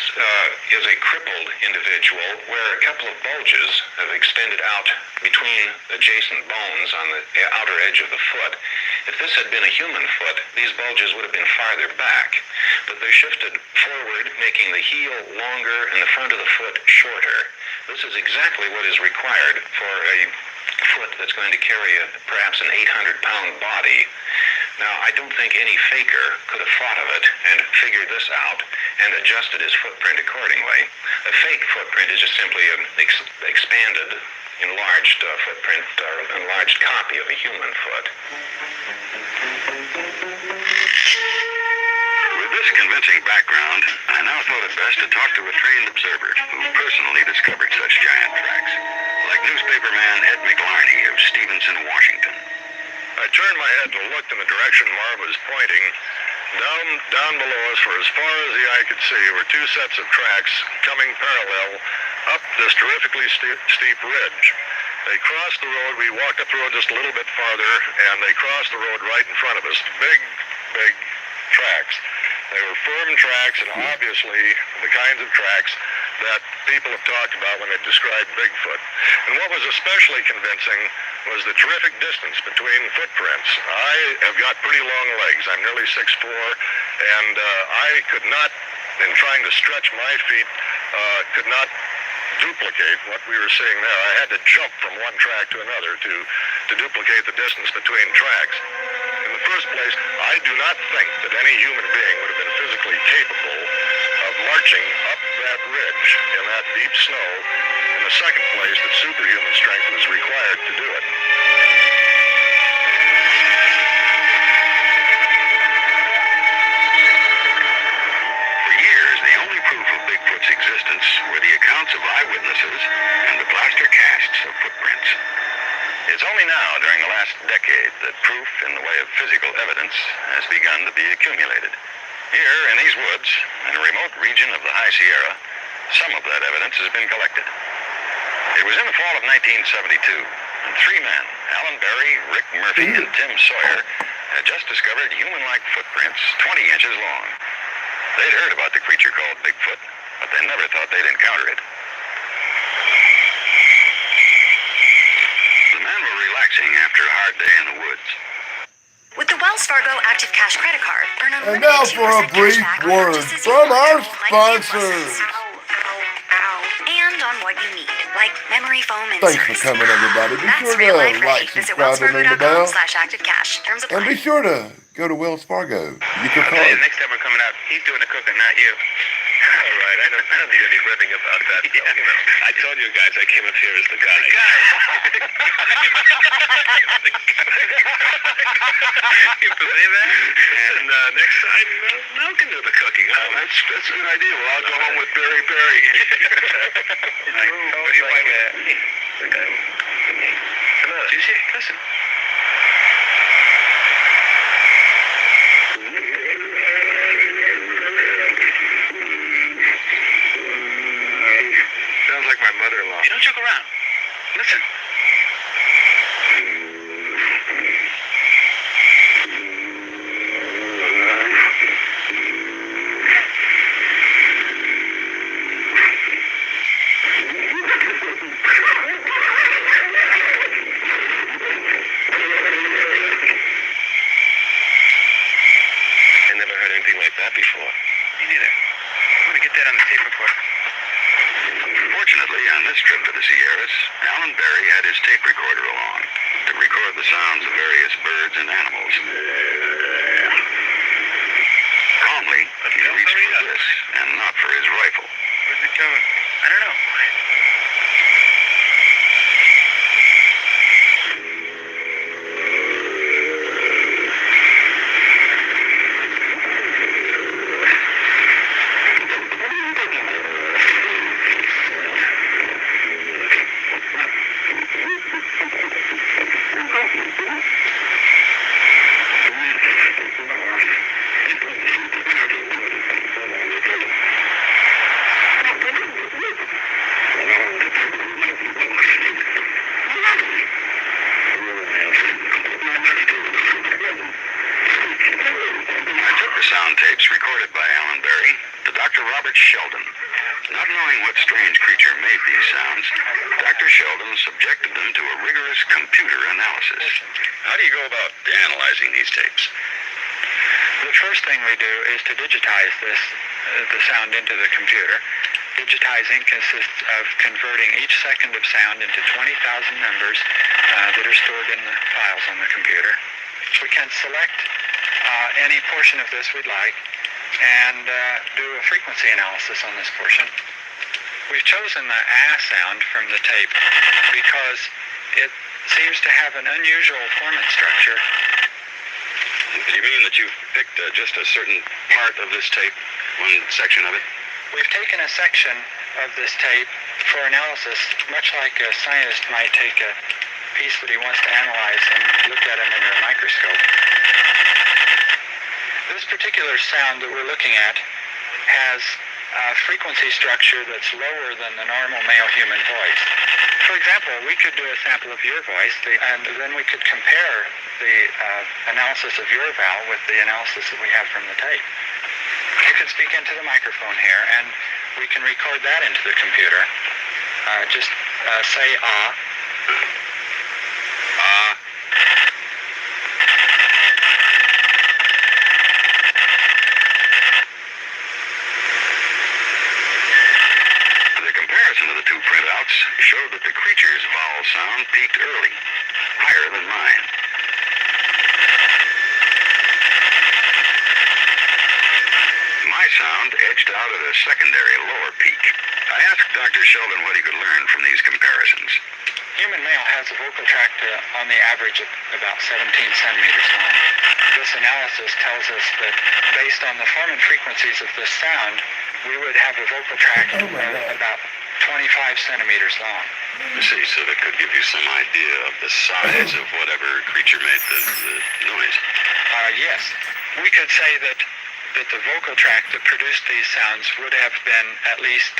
is a crippled individual where a couple of bulges have extended out between adjacent bones on the outer edge of the foot. If this had been a human foot, these bulges would have been farther back, but they shifted forward, making the heel longer and the front of the foot shorter. This is exactly what is required for a foot that's going to carry perhaps an 800-pound body. Now, I don't think any faker could have thought of it and figured this out and adjusted his footprint accordingly. A fake footprint is just simply an expanded, enlarged footprint, or enlarged copy of a human foot. With this convincing background, I now thought it best to talk to a trained observer who personally discovered such giant tracks, like newspaperman Ed McLarney of Stevenson, Washington. I turned my head and looked in the direction Marv was pointing. Down below us, for as far as the eye could see, were 2 sets of tracks coming parallel up this terrifically steep ridge. They crossed the road. We walked up the road just a little bit farther, and they crossed the road right in front of us. Big, big tracks. They were firm tracks, and obviously the kinds of tracks that people have talked about when they described Bigfoot. And what was especially convincing was the terrific distance between footprints. I have got pretty long legs. I'm nearly 6'4", and I could not, in trying to stretch my feet, could not duplicate what we were seeing there. I had to jump from one track to another to duplicate the distance between tracks. In the first place, I do not think that any human being would have been physically capable of marching up that ridge in that deep snow. In the second place, that superhuman strength was required to do it. For years, the only proof of Bigfoot's existence were the accounts of eyewitnesses and the plaster casts of footprints. It's only now, during the last decade, that proof in the way of physical evidence has begun to be accumulated. Here, in these woods, in a remote region of the High Sierra, some of that evidence has been collected. It was in the fall of 1972, and 3 men, Alan Berry, Rick Murphy, and Tim Sawyer, had just discovered human-like footprints 20 inches long. They'd heard about the creature called Bigfoot, but they never thought they'd encounter it. The men were relaxing after a hard day in the woods. With the Wells Fargo Active Cash credit card, earn And unlimited now for a 2% brief cashback on word purchases you from want, our like sponsors. and on what you need, like memory foam inserts. Thanks for coming, everybody. Be That's sure real to life ready. like, Visit subscribe, and ring the bell. wellsfargo.com/activecash. Terms apply. And be sure to go to Wells Fargo. Get your I'll tell you, card. next time we're coming out, he's doing the cooking, not you. All right, I don't need any ribbing about that. Yeah. You know. I told you guys I came up here as the guy. You believe that? And next time, Mel can do the cooking. That's a good idea. Well, I'll go home with Berry Berry. I told you like that. Did you see? Listen. that before. Me neither. I'm gonna get that on the tape recorder. Fortunately, on this trip to the Sierras, Alan Berry had his tape recorder along to record the sounds of various birds and animals. Calmly, he reached for this, and not for his rifle. Where's it coming? I don't know. Tapes recorded by Alan Berry to Dr. Robert Sheldon. Not knowing what strange creature made these sounds, Dr. Sheldon subjected them to a rigorous computer analysis. How do you go about analyzing these tapes? The first thing we do is to digitize the sound into the computer. Digitizing consists of converting each second of sound into 20,000 numbers that are stored in the files on the computer. We can select any portion of this we'd like and do a frequency analysis on this portion. We've chosen the sound from the tape because it seems to have an unusual formant structure. Do you mean that you've picked just a certain part of this tape, one section of it? We've taken a section of this tape for analysis, much like a scientist might take a piece that he wants to analyze and look at it under a microscope. This particular sound that we're looking at has a frequency structure that's lower than the normal male human voice. For example, we could do a sample of your voice, and then we could compare the analysis of your vowel with the analysis that we have from the tape. You can speak into the microphone here, and we can record that into the computer. Just say ah. Ah. The comparison of the two printouts showed that the creature's vowel sound peaked early, higher than mine. My sound edged out at a secondary lower peak. I asked Dr. Sheldon what he could learn from these comparisons. Human male has a vocal tract on the average of about 17 centimeters long. This analysis tells us that based on the formant frequencies of this sound, we would have a vocal tract about 25 centimeters long. I see, so that could give you some idea of the size of whatever creature made the noise. Yes. We could say that the vocal tract that produced these sounds would have been at least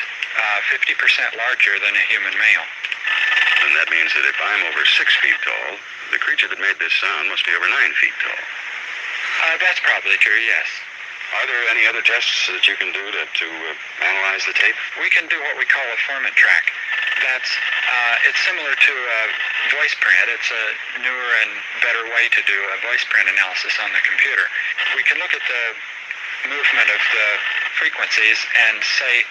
50% larger than a human male. And that means that if I'm over 6 feet tall, the creature that made this sound must be over 9 feet tall. That's probably true, yes. Are there any other tests that you can do to analyze the tape? We can do what we call a formant track. It's similar to a voice print. It's a newer and better way to do a voice print analysis on the computer. We can look at the movement of the frequencies and say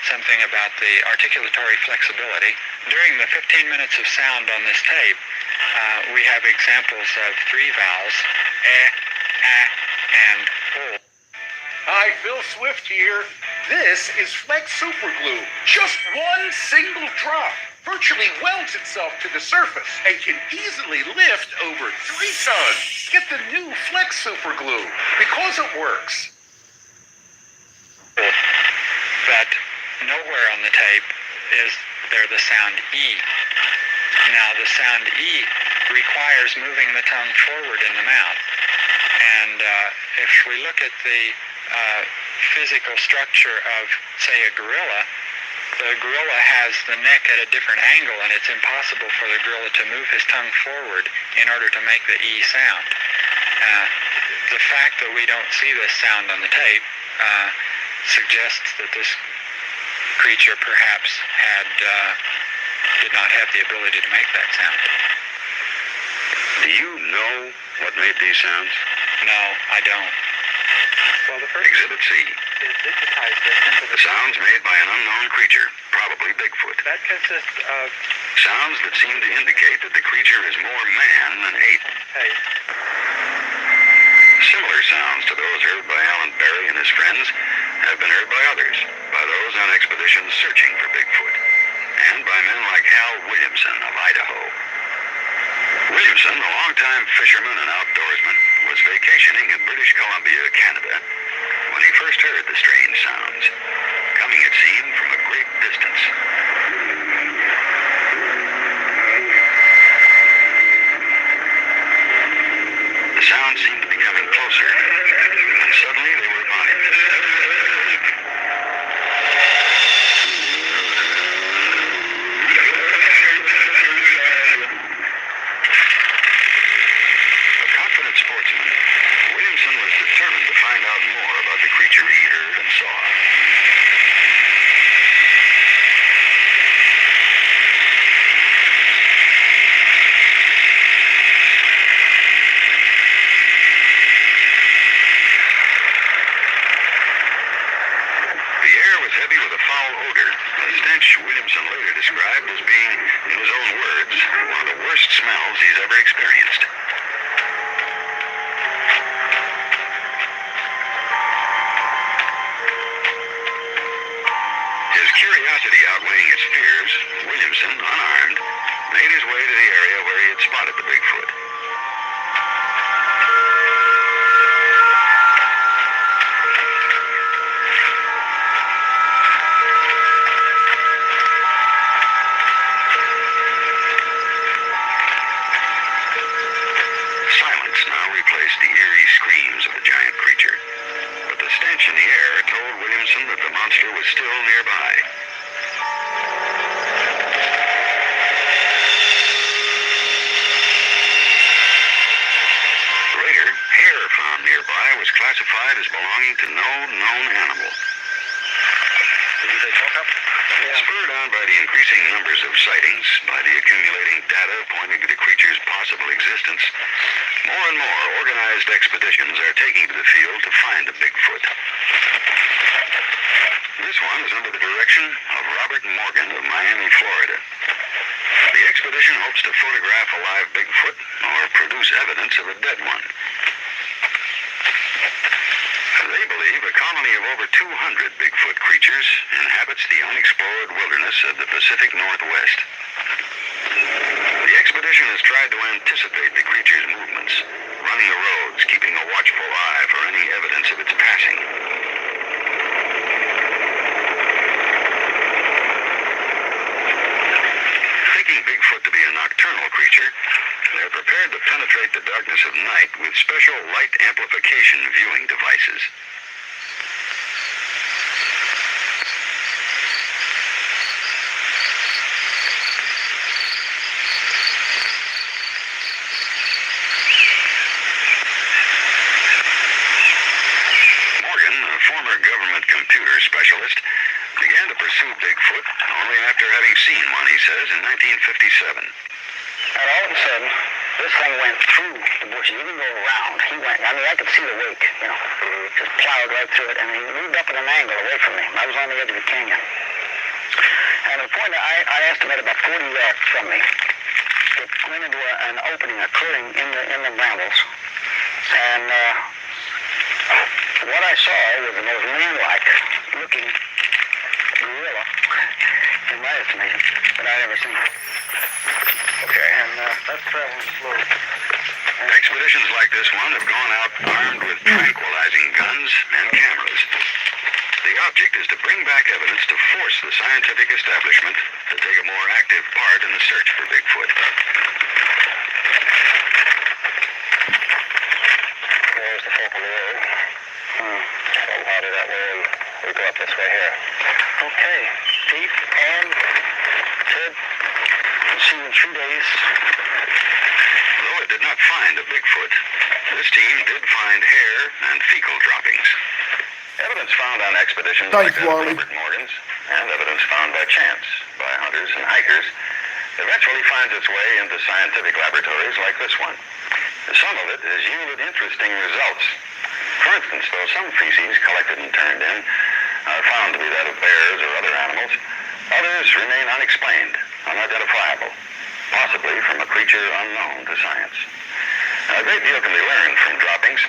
something about the articulatory flexibility. During the 15 minutes of sound on this tape, we have examples of 3 vowels, and o. Hi, Phil Swift here. This is Flex Super Glue. Just one single drop virtually welds itself to the surface and can easily lift over 3 tons. Get the new Flex Super Glue because it works. But nowhere on the tape is there the sound E. Now, the sound E requires moving the tongue forward in the mouth. And if we look at the physical structure of, say, a gorilla, the gorilla has the neck at a different angle, and it's impossible for the gorilla to move his tongue forward in order to make the E sound. The fact that we don't see this sound on the tape suggests that this creature perhaps did not have the ability to make that sound. Do you know what made these sounds? No, I don't. Exhibit C. The sounds made by an unknown creature, probably Bigfoot. That consists of sounds that seem to indicate that the creature is more man than ape. Similar sounds to those heard by Alan Berry and his friends have been heard by others, by those on expeditions searching for Bigfoot, and by men like Hal Williamson of Idaho. Williamson, a longtime fisherman and outdoorsman, was vacationing in British Columbia, Canada, when he first heard the strange sounds, coming, it seemed, from a great distance. The sounds seemed to be coming closer, and suddenly they were upon him. Sportsman, Williamson was determined to find out more about the creature he heard and saw. The air was heavy with a foul odor, a stench Williamson later described as being, in his own words, one of the worst smells he's ever experienced. Curiosity outweighing his fears, Williamson, unarmed, made his way to the area where he had spotted the Bigfoot. Silence now replaced the eerie screams of the giant creature. But the stench in the air told Williamson that the monster was still nearby. Later, hair found nearby was classified as belonging to no known animal. Did they talk up? Spurred on by the increasing numbers of sightings, by the accumulating data pointing to the creature's possible existence, more and more organized expeditions are taking to the field to find a Bigfoot. This one is under the direction of Robert Morgan of Miami, Florida. The expedition hopes to photograph a live Bigfoot or produce evidence of a dead one. They believe a colony of over 200 Bigfoot creatures inhabits the unexplored wilderness of the Pacific Northwest. The expedition has tried to anticipate the creature's movements, running the roads, keeping a watchful eye for any evidence of its passing. Thinking Bigfoot to be a nocturnal creature, they're prepared to penetrate the darkness of night with special light amplification viewing devices. Morgan, a former government computer specialist, began to pursue Bigfoot only after having seen one, he says, in 1957. And all of a sudden, this thing went through the bushes. He didn't go around. He went, I mean, I could see the wake, just plowed right through it, and he moved up at an angle away from me. I was on the edge of the canyon. And at the point I estimate about 40 yards from me, it went into an opening, a clearing in the brambles. And what I saw was the most man-like looking gorilla, in my estimation, that I'd ever seen. Okay. And that's traveling slow. Expeditions like this one have gone out armed with tranquilizing guns and cameras. The object is to bring back evidence to force the scientific establishment to take a more active part in the search for Bigfoot. There's the fork in the road. So how did that way? We go up this way here. Okay. Deep and Ted. We'll see you in 3 days. Though it did not find a Bigfoot, this team did find hair and fecal droppings. Evidence found on expeditions like that of Robert Morgan's, and evidence found by chance by hunters and hikers, eventually finds its way into scientific laboratories like this one. Some of it has yielded interesting results. For instance, though some feces collected and turned in are found to be that of bears or other animals, others remain unexplained, unidentifiable, possibly from a creature unknown to science. A great deal can be learned from droppings.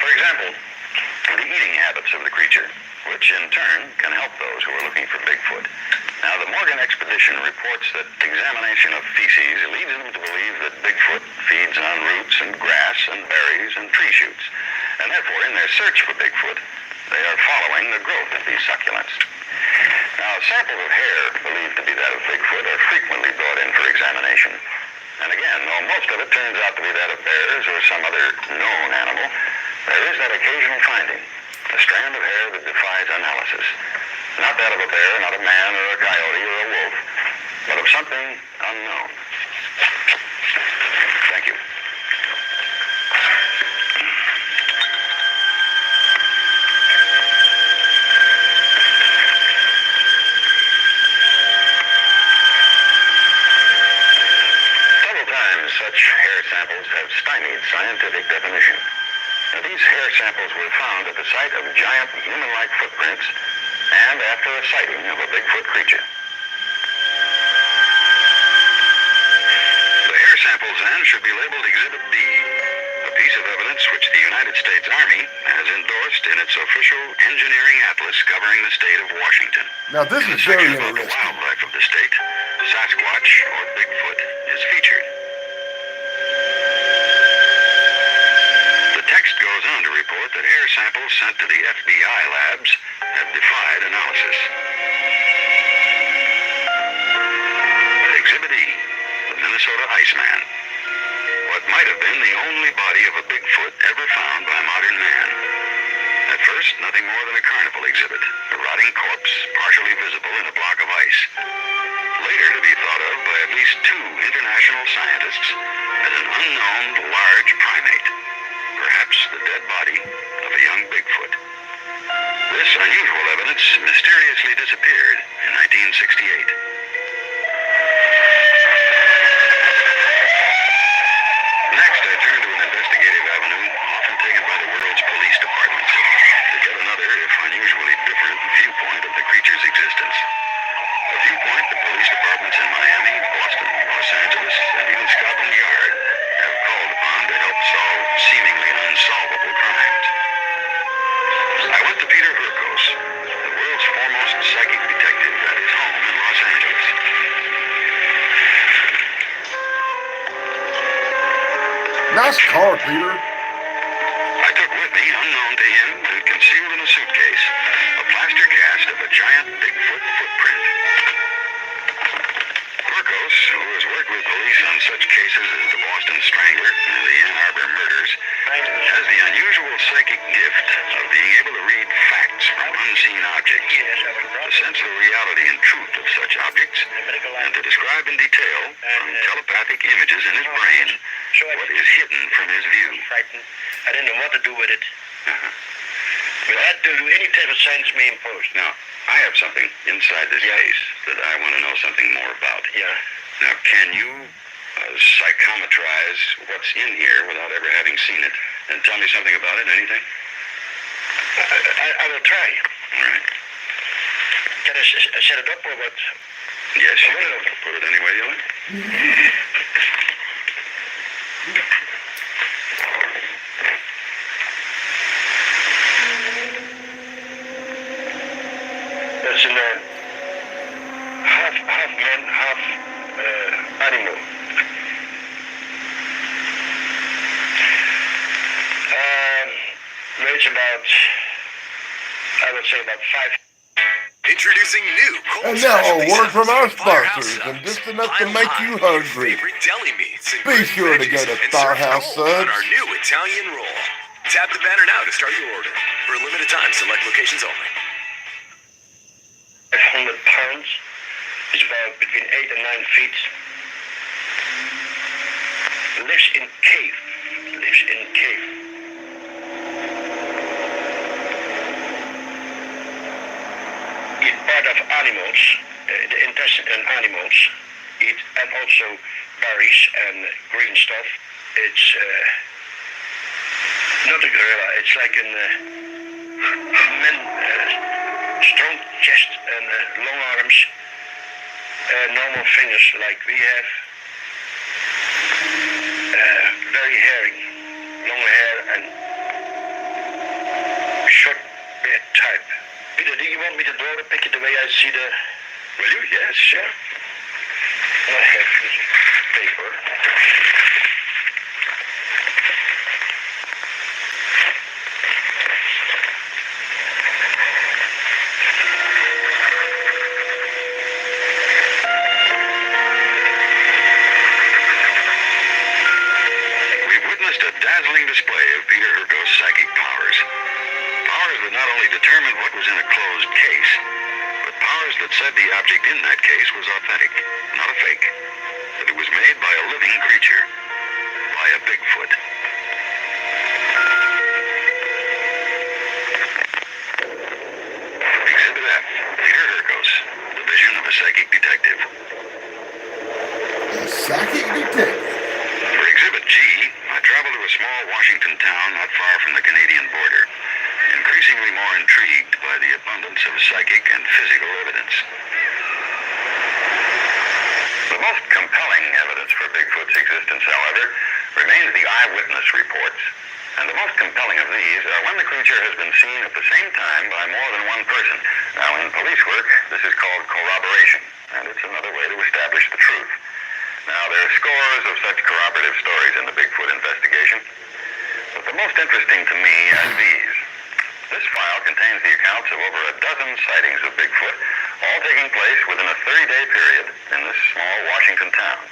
For example, the eating habits of the creature, which in turn can help those who are looking for Bigfoot. Now, the Morgan expedition reports that examination of feces leads them to believe that Bigfoot feeds on roots and grass and berries and tree shoots. And therefore, in their search for Bigfoot, they are following the growth of these succulents. Now, samples of hair believed to be that of Bigfoot are frequently brought in for examination. And again, though most of it turns out to be that of bears or some other known animal, there is that occasional finding, a strand of hair that defies analysis. Not that of a bear, not a man or a coyote or a wolf, but of something unknown. Thank you. Several times such hair samples have stymied scientific definition. Now, these hair samples were found at the site of giant human-like footprints and after a sighting of a Bigfoot creature. The hair samples, then, should be labeled Exhibit B, a piece of evidence which the United States Army has endorsed in its official engineering atlas covering the state of Washington. Now, this is very interesting. The wildlife of the state, Sasquatch or Bigfoot, is featured. The text goes on to report that hair samples sent to the FBI labs have defied analysis. Exhibit E, the Minnesota Iceman. What might have been the only body of a Bigfoot ever found by modern man. At first, nothing more than a carnival exhibit, a rotting corpse partially visible in a block of ice. Later to be thought of by at least 2 international scientists as an unknown large primate. Perhaps the dead body of a young Bigfoot. This unusual evidence mysteriously disappeared in 1968. Next, I turn to an investigative avenue often taken by the world's police departments to get another, if unusually different, viewpoint of the creature's existence. A viewpoint the police departments in Miami, Boston, Los Angeles, and even Scotland Yard have called upon to help solve seemingly unsolvable crimes. I went to Peter Hurkos, the world's foremost psychic detective, at his home in Los Angeles. Nice car, Peter. I took with me, unknown to him and concealed in a suitcase, a plaster cast of a giant Bigfoot footprint. Hurkos, who has worked with police on such cases as the Boston Strangler and the Ann Arbor murders, has the unusual psychic gift of being able to read facts from unseen objects, to sense the reality and truth of such objects, and to describe in detail, from telepathic images in his brain, what is hidden from his view. I didn't know what to do with it. But I had to do any type of science me imposed. Now, I have something inside this case that I want to know something more about. Yeah. Now, can you psychometrize what's in here without ever having seen it and tell me something about it, anything? I will try. All right. Can I set it up or what? Yes, you can put it any way you like. That's in half man, half animal. Weighs about, I would say about 5. Introducing new cold And now a specialty word from our subs from Firehouse sponsors, and Subs. just enough to Mile make high you with hungry. favorite deli meats and Be grilled sure to go veggies to and serve Firehouse cold on Subs. our new Italian roll. Tap the banner now to start your order. For a limited time, select locations only. 500 pounds. It's about between 8 and 9 feet. Lives in cave. Lives in cave. Eat part of animals, the intestine and animals eat, and also berries and green stuff. It's Not a gorilla. It's like a man, strong chest and long arms, normal fingers like we have. Very hairy, long hair and short beard type. Peter, do you want me to draw the picture the way I see the... Will you? Yes, sure. I have paper. Dazzling display of Peter Herko's psychic powers. Powers that not only determined what was in a closed case, but powers that said the object in that case was authentic, not a fake. That it was made by a living creature, by a Bigfoot. Exhibit F, Peter Herkos, the vision of a psychic detective. A psychic detective? For Exhibit G, I traveled to a small Washington town not far from the Canadian border, increasingly more intrigued by the abundance of psychic and physical evidence. The most compelling evidence for Bigfoot's existence, however, remains the eyewitness reports. And the most compelling of these are when the creature has been seen at the same time by more than one person. Now, in police work, this is called corroboration, and it's another way to establish the truth. Now, there are scores of such corroborative stories in the Bigfoot investigation, but the most interesting to me are these. This file contains the accounts of over a dozen sightings of Bigfoot, all taking place within a 30-day period in this small Washington town.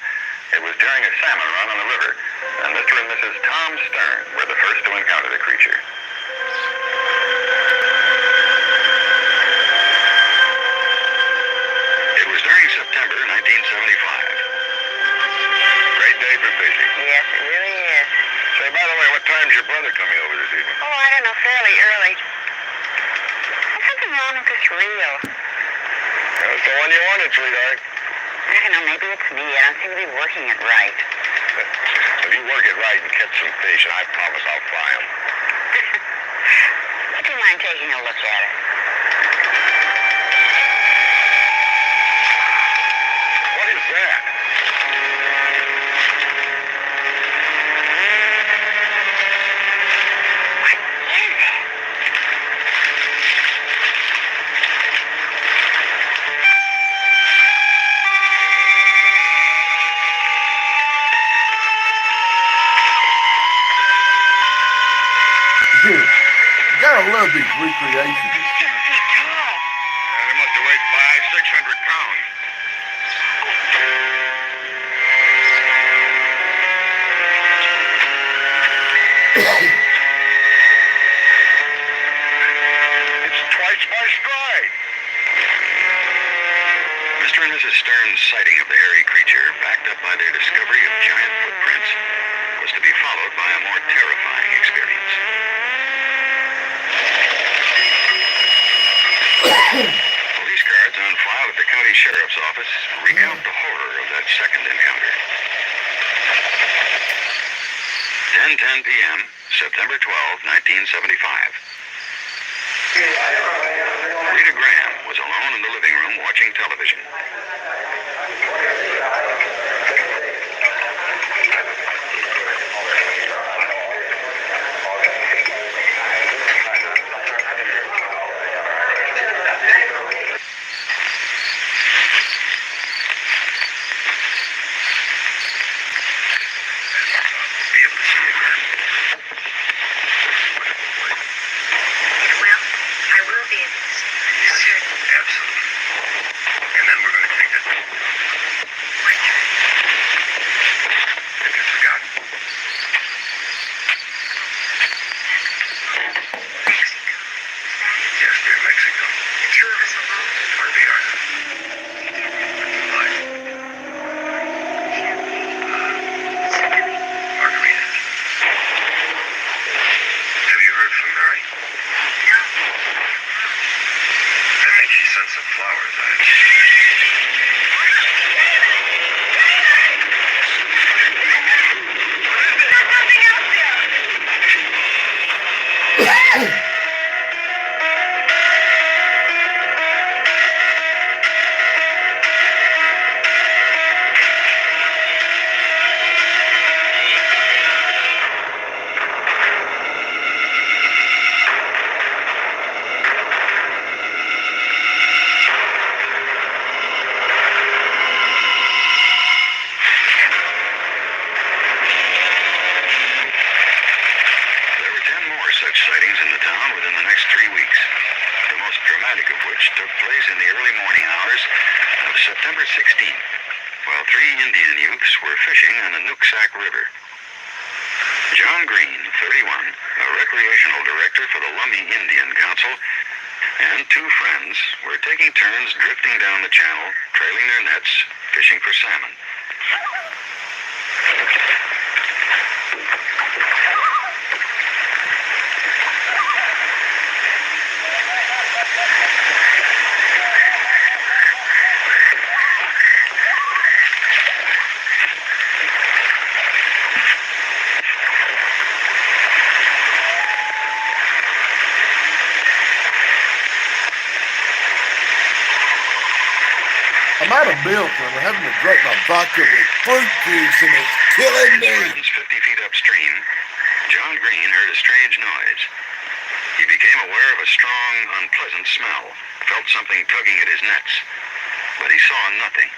It was during a salmon run on the river, and Mr. and Mrs. Tom Stern were the first to encounter the creature. It was during September 1975. Great day for fishing. Yes, it really is. Say, by the way, what time's your brother coming over this evening? Oh, I don't know, fairly early. There's something wrong with this reel. That's the one you wanted, sweetheart. I don't know, maybe it's me. I don't seem to be working it right. If you work it right and catch some fish, and I promise I'll fry them. Would you mind taking a look at it? What is that? You gotta love these recreations. They must have weighed 500-600 pounds. It's twice my stride. Mr. and Mrs. Stern's sighting of the hairy creature, backed up by their discovery of giant footprints, was to be followed by a more terrifying experience. Police cards on file at the county sheriff's office recount the horror of that second encounter. 10:10 p.m., September 12, 1975. Rita Graham was alone in the living room watching television. sightings in the town within the next 3 weeks, the most dramatic of which took place in the early morning hours of September 16th, while 3 Indian youths were fishing on the Nooksack River. John Green, 31, a recreational director for the Lummi Indian Council, and 2 friends were taking turns drifting down the channel, trailing their nets, fishing for salmon. I'm out of milk and I'm having to drink my vodka with fruit juice and it's killing me. 50 feet upstream, John Green heard a strange noise. He became aware of a strong, unpleasant smell, felt something tugging at his nets, but he saw nothing.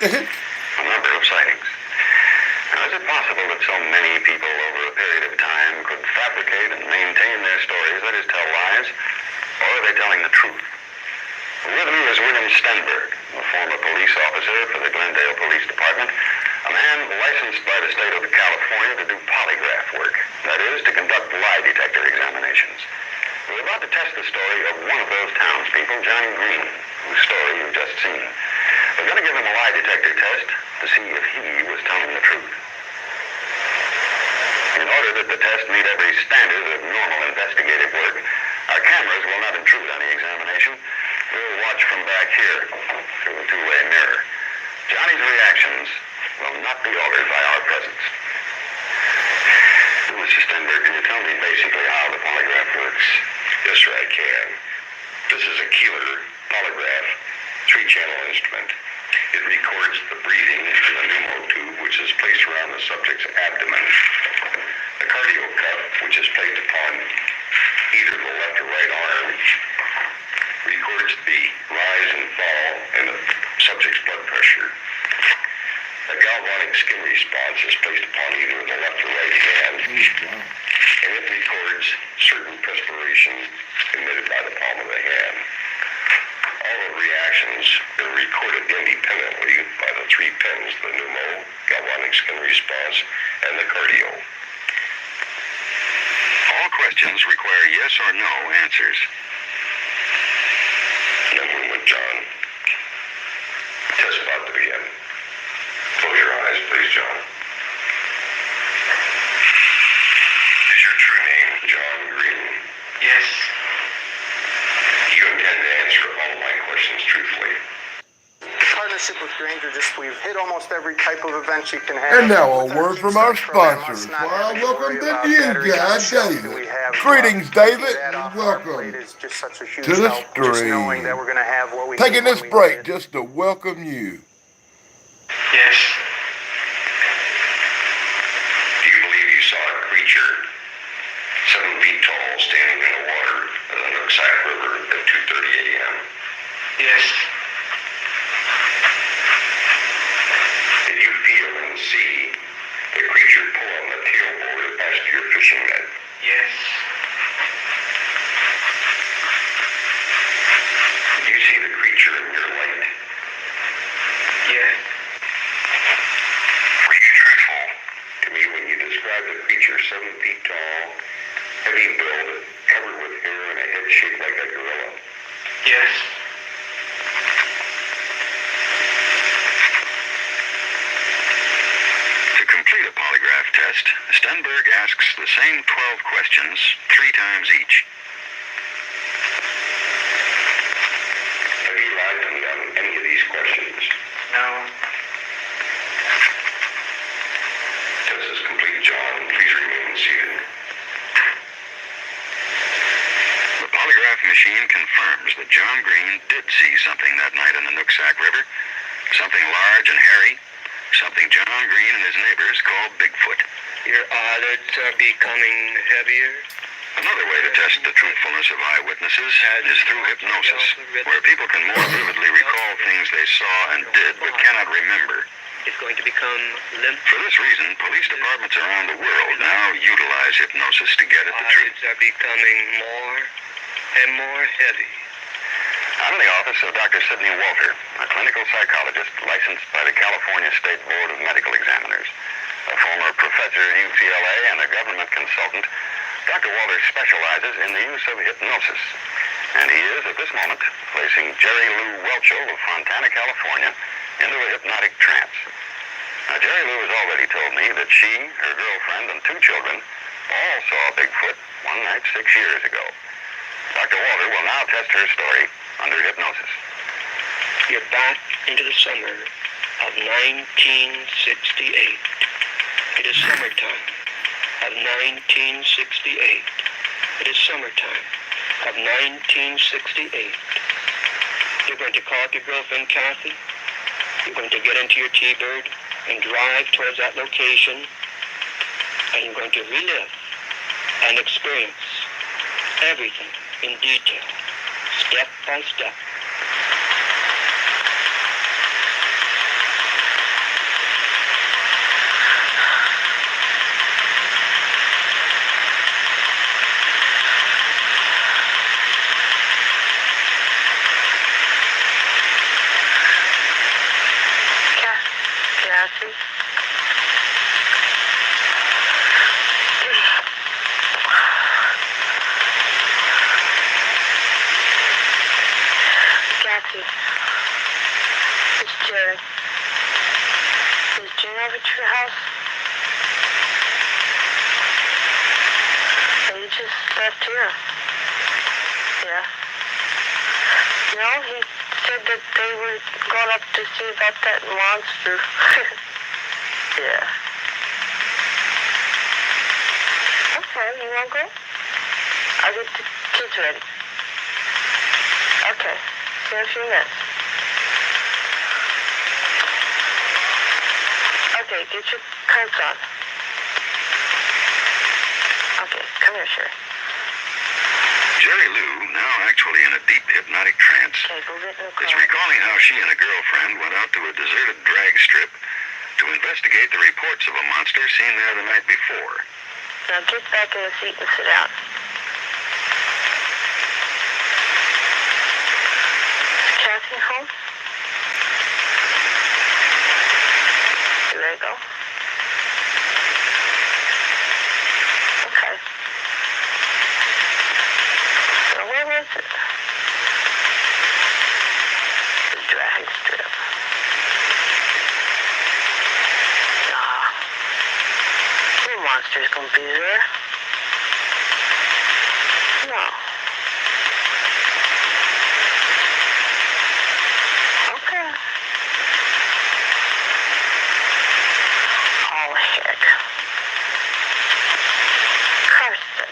A number of sightings. Now, is it possible that so many people over a period of time could fabricate and maintain their stories, that is, tell lies, or are they telling the truth? With me is William Stenberg, a former police officer for the Glendale Police Department, a man licensed by the state of California to do polygraph work, that is, to conduct lie detector examinations. We're about to test the story of one of those townspeople, Johnny Green, whose story you've just seen. We're going to give him a lie detector test to see if he was telling the truth. In order that the test meet every standard of normal investigative work, our cameras will not intrude on the examination. We'll watch from back here through a 2-way mirror. Johnny's reactions will not be altered by our presence. Mr. Stenberg, can you tell me basically how the polygraph works? Yes, sir, I can. This is a Keeler polygraph, 3-channel instrument. It records the breathing in the pneumo tube, which is placed around the subject's abdomen. The cardio cuff, which is placed upon either the left or right arm, records the rise and fall in the subject's blood pressure. A galvanic skin response is placed upon either the left or right hand, and it records certain perspiration emitted by the palm of the hand. All the reactions are recorded independently by the 3 pins, the pneumo, galvanic skin response, and the cardio. All questions require yes or no answers. Gentleman, John. Test about to begin. Close your eyes, please, John. Is your true name John Green? Yes. You intend to answer all my questions truthfully? Partnership with Granger, we've hit almost every type of event you can have. And now a word from our sponsors. Well, welcome the new guy, David. Greetings, David, and welcome to the stream. Taking this break just to welcome you. Yes. Do you believe you saw a creature 7 feet feet tall, standing in the water of the Nooksack River at 2:30 a.m.? Yes. Did you feel and see the creature pull on the tailboard attached to your fishing net? Yes. Did you see the creature in your light? Yes. Were you truthful to me when you described the creature 7 feet tall, heavy build, covered with hair and a head shaped like a gorilla? Yes. To complete a polygraph test, Stenberg asks the same 12 questions 3 times each. Have you lied to me on any of these questions? No. Test is complete, John. Please remain seated. The polygraph machine confirms that John Green did see something that night in the Nooksack River. Something large and hairy. Something John Green and his neighbors called Bigfoot. Your eyelids are becoming heavier. Another way to test the truthfulness of eyewitnesses is through hypnosis, where people can more vividly recall things they saw and did but cannot remember. It's going to become limp. For this reason, police departments around the world now utilize hypnosis to get at the truth. Eyelids are becoming more and more heavy. I'm in the office of Dr. Sidney Walter, a clinical psychologist licensed by the California State Board of Medical Examiners. A former professor at UCLA and a government consultant, Dr. Walter specializes in the use of hypnosis. And he is, at this moment, placing Jerry Lou Welchel of Fontana, California, into a hypnotic trance. Now, Jerry Lou has already told me that she, her girlfriend, and 2 children all saw Bigfoot one night 6 years ago. Dr. Walter will now test her story under hypnosis. You're back into the summer of 1968. It is summertime of 1968. It is summertime of 1968. You're going to call up your girlfriend, Kathy. You're going to get into your T-Bird and drive towards that location. And you're going to relive and experience everything in detail, step by step. Kathy? Kathy, it's Jerry. Is Jane over to your house? Or you just left here? Yeah. No, he said that they were going up to see about that monster. Yeah. Okay, you want to go? I'll get the kids ready. Okay, see you in a few minutes. Okay, get your coats on. Okay, come here, Sherry. Jerry Lou, now actually in a deep hypnotic trance, is recalling how she and a girlfriend went out to a deserted drag strip to investigate the reports of a monster seen there the night before. Now get back in the seat and sit down. Is Kathy home? You ready to go? Okay. Now where was it? The drag strip. No monster's gonna be there. No. Okay. Oh, heck. Carson.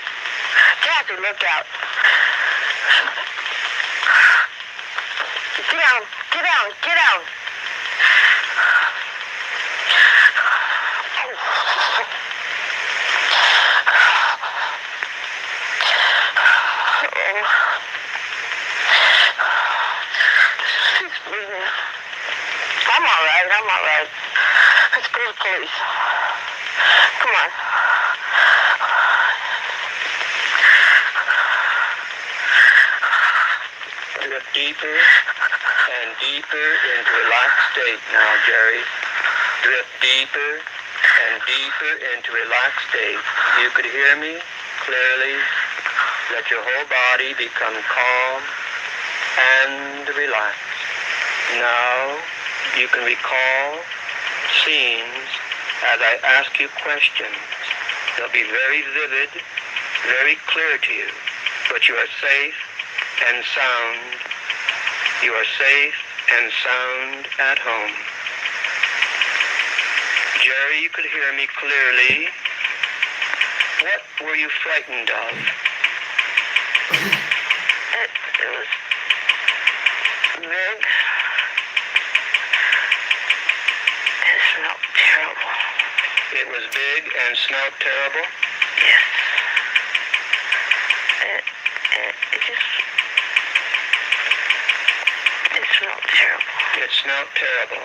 Kathy, look out. Get down, get down, get down. police. Come on. Drift deeper and deeper into a relaxed state now, Jerry. Drift deeper and deeper into a relaxed state. You could hear me clearly. Let your whole body become calm and relaxed. Now you can recall scenes as I ask you questions. They'll be very vivid, very clear to you, but you are safe and sound. You are safe and sound at home. Jerry, you could hear me clearly. What were you frightened of? It was big. It smelled terrible. It was big and smelled terrible? Yes. It just... It smelled terrible. It smelled terrible.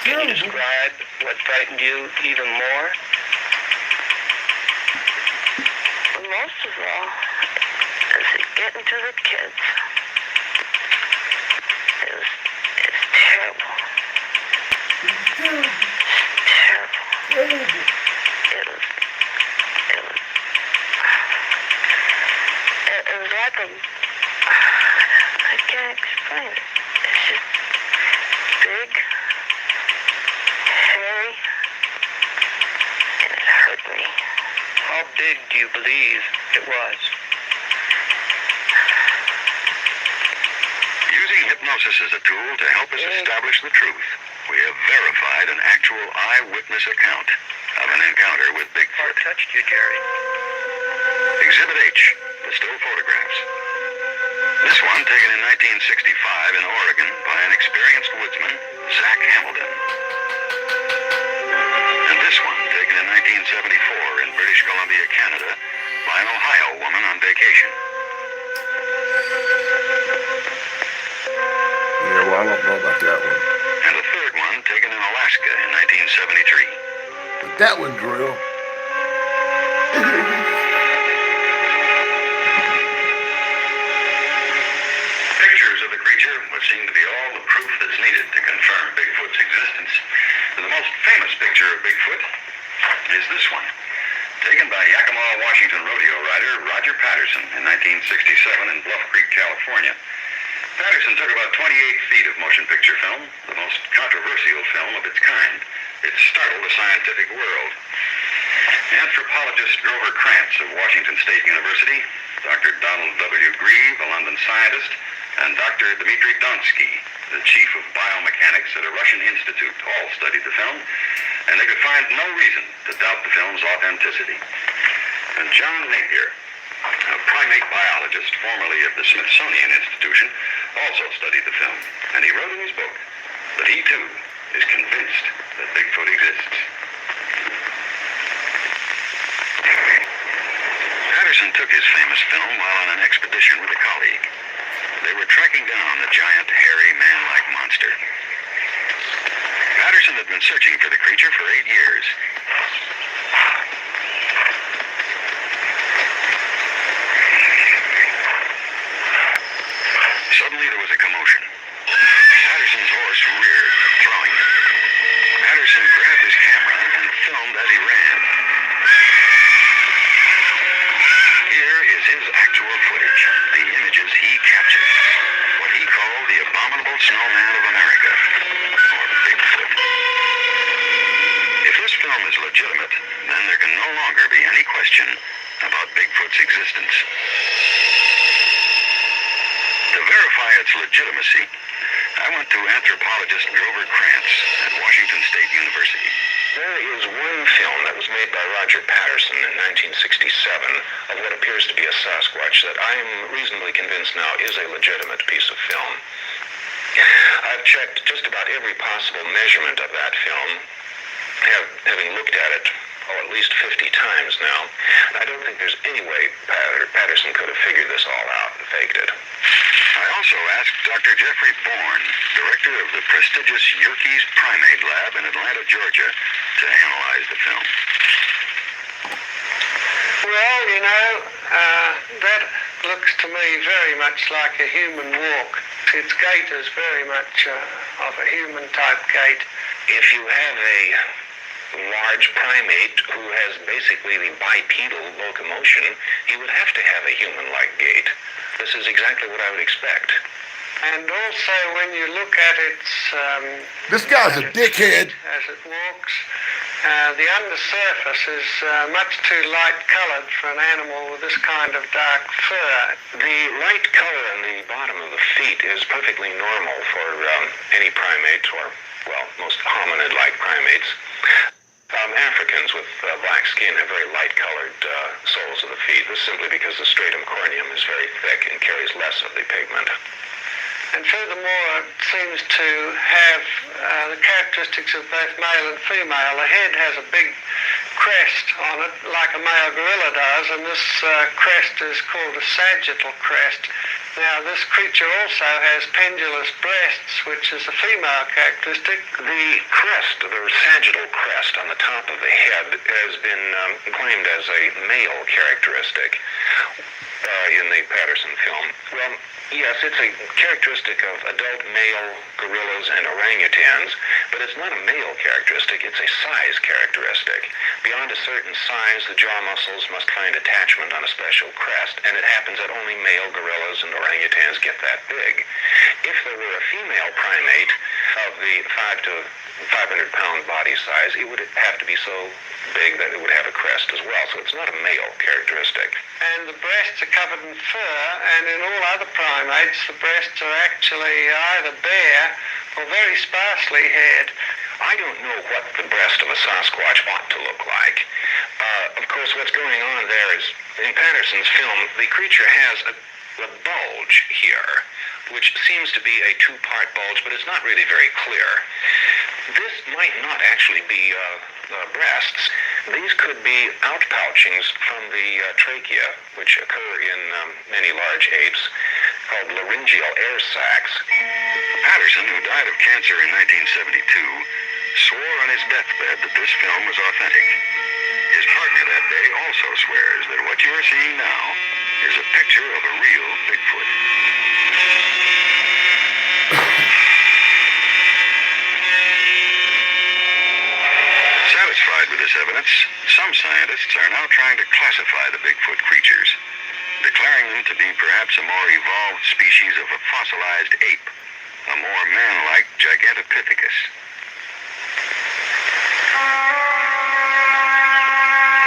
Can you describe what frightened you even more? Most of all, as it getting to the kids. It's terrible. Terrible. It was like I can't explain it. It's just big, hairy, and it hurt me. How big do you believe it was? Using hypnosis as a tool to help us establish the truth, we have verified an actual eyewitness account of an encounter with Bigfoot. What touched you, Jerry? Exhibit H, the still photographs. This one taken in 1965 in Oregon by an experienced woodsman, Zach Hamilton. And this one taken in 1974 in British Columbia, Canada, by an Ohio woman on vacation. Yeah, well, I don't know about that one. And a third one taken in Alaska in 1973. But that one's real. Pictures of the creature would seem to be all the proof that's needed to confirm Bigfoot's existence. The most famous picture of Bigfoot is this one, taken by Yakima, Washington rodeo rider Roger Patterson in 1967 in Bluff Creek, California. Patterson took about 28 feet of motion picture film, the most controversial film of its kind. It startled the scientific world. Anthropologist Grover Krantz of Washington State University, Dr. Donald W. Grieve, a London scientist, and Dr. Dmitry Donsky, the chief of biomechanics at a Russian institute, all studied the film, and they could find no reason to doubt the film's authenticity. And John Napier, a primate biologist formerly of the Smithsonian Institution, also studied the film, and he wrote in his book that he too is convinced that Bigfoot exists. Patterson took his famous film while on an expedition with a colleague. They were tracking down the giant, hairy, man-like monster. Patterson had been searching for the creature for 8 years. Suddenly there was a commotion. Patterson's horse reared, throwing him. Patterson grabbed his camera and filmed as he ran. Here is his actual footage, the images he captured. What he called the abominable snowman of America, or Bigfoot. If this film is legitimate, then there can no longer be any question about Bigfoot's existence. To verify its legitimacy, I went to anthropologist Grover Krantz at Washington State University. There is one film that was made by Roger Patterson in 1967 of what appears to be a Sasquatch that I am reasonably convinced now is a legitimate piece of film. I've checked just about every possible measurement of that film, having looked at it, at least 50 times now. I don't think there's any way Patterson could have figured this all out and faked it. I also asked Dr. Jeffrey Bourne, director of the prestigious Yerkes Primate Lab in Atlanta, Georgia, to analyze the film. Well, you know, that looks to me very much like a human walk. Its gait is very much of a human-type gait. If you have a large primate who has basically the bipedal locomotion, he would have to have a human-like gait. This is exactly what I would expect. And also, when you look at its... This guy's a dickhead. As it walks, the undersurface is much too light-colored for an animal with this kind of dark fur. The light color on the bottom of the feet is perfectly normal for any primate, or, well, most hominid-like primates. Africans with black skin have very light-colored soles of the feet. This is simply because the stratum corneum is very thick and carries less of the pigment. And furthermore, it seems to have the characteristics of both male and female. The head has a big crest on it, like a male gorilla does, and this crest is called a sagittal crest. Now, this creature also has pendulous breasts, which is a female characteristic. The crest, the sagittal crest on the top of the head, has been claimed as a male characteristic in the Patterson film. Well, yes, it's a characteristic of adult male gorillas and orangutans, but it's not a male characteristic, it's a size characteristic. Beyond a certain size, the jaw muscles must find attachment on a special crest, and it happens that only male gorillas and orangutans get that big. If there were a female primate of the 5 to 500-pound body size, it would have to be so big that it would have a crest as well, so it's not a male characteristic. And the breasts are covered in fur, and in all other primates, the breasts are actually either bare or very sparsely haired. I don't know what the breast of a Sasquatch ought to look like. Of course, what's going on there is, in Patterson's film, the creature has a bulge here, which seems to be a two-part bulge, but it's not really very clear. This might not actually be breasts. These could be outpouchings from the trachea, which occur in many large apes, called laryngeal air sacs. Patterson, who died of cancer in 1972, swore on his deathbed that this film was authentic. His partner that day also swears that what you are seeing now is a picture of a real Bigfoot. Satisfied with this evidence, some scientists are now trying to classify the Bigfoot creatures, declaring them to be perhaps a more evolved species of a fossilized ape, a more man-like Gigantopithecus.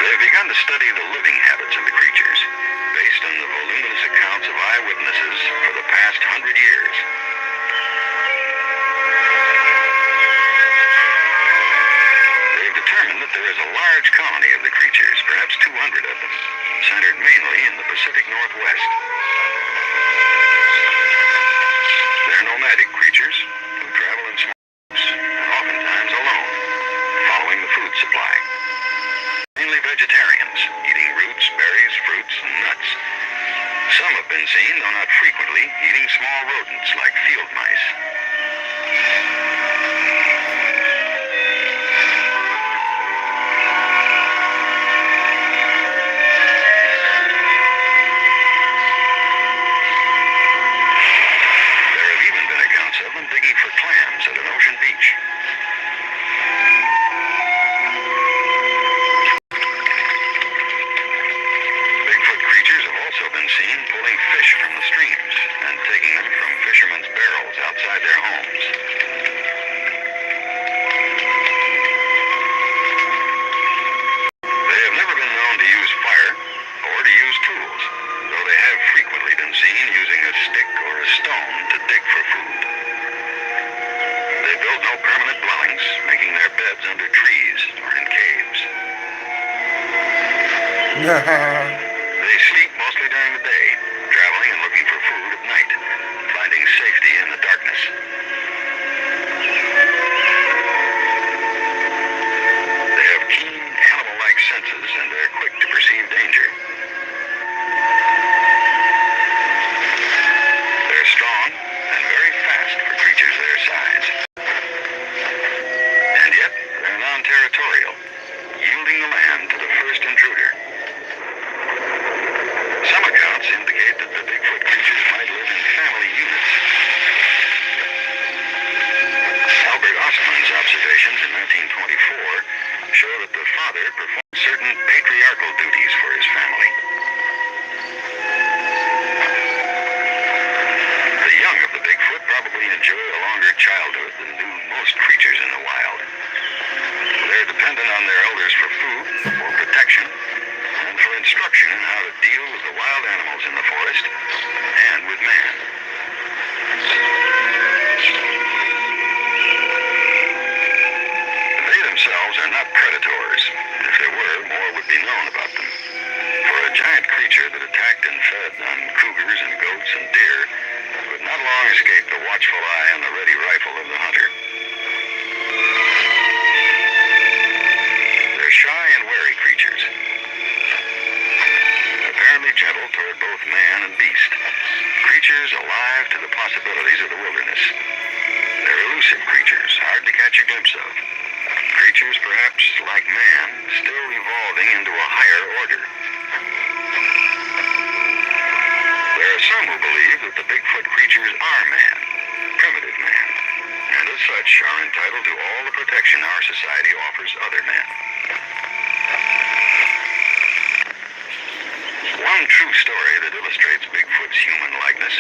They've begun to study the living habits of the creatures, based on the voluminous accounts of eyewitnesses for the past 100 years. They've determined that there is a large colony of the creatures, perhaps 200 of them, centered mainly in the Pacific Northwest. They're nomadic creatures who travel in small groups, and oftentimes alone, following the food supply. Mainly vegetarians, eating roots, berries, fruits, and nuts. Some have been seen, though not frequently, eating small rodents like field mice. There have even been accounts of them digging for clams at an ocean beach. Bigfoot creatures have also been seen pulling fish from the streams and taking them from fishermen's barrels outside their homes. They have never been known to use fire or to use tools, though they have frequently been seen using a stick or a stone to dig for food. They build no permanent dwellings, making their beds under trees or in caves. They sleep mostly during the day, traveling and looking for food at night, finding safety in the darkness. They have keen, animal-like senses, and they're quick to perceive danger. They're strong and very the Bigfoot creatures might live in family units. Albert Ostman's observations in 1924 show that the father performed certain patriarchal duties for his family. The young of the Bigfoot probably enjoy a longer childhood than do most creatures in the wild. They're dependent on their elders for food, for protection, and for instruction in how to deal with the wild animals in the forest and with man. They themselves are not predators. If there were, more would be known about them. For a giant creature that attacked and fed on cougars and goats and deer would not long escape the watchful eye and the ready rifle of the hunter. They're shy and wary creatures, apparently gentle toward both man and beast. Creatures alive to the possibilities of the wilderness. They're elusive creatures, hard to catch a glimpse of. Creatures, perhaps like man, still evolving into a higher order. There are some who believe that the Bigfoot creatures are man, primitive man, and as such are entitled to all the protection our society offers other men. One true story that illustrates Bigfoot's human likeness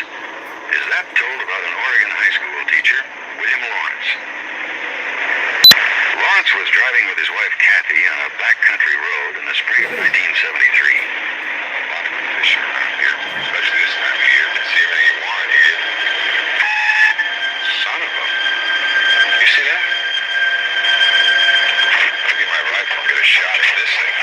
is that told about an Oregon high school teacher, William Lawrence. Lawrence was driving with his wife Kathy on a backcountry road in the spring of 1973. Fish around here, especially this time of year. See everything you want here. Son of a... You see that? I'll get my rifle and get a shot at this thing.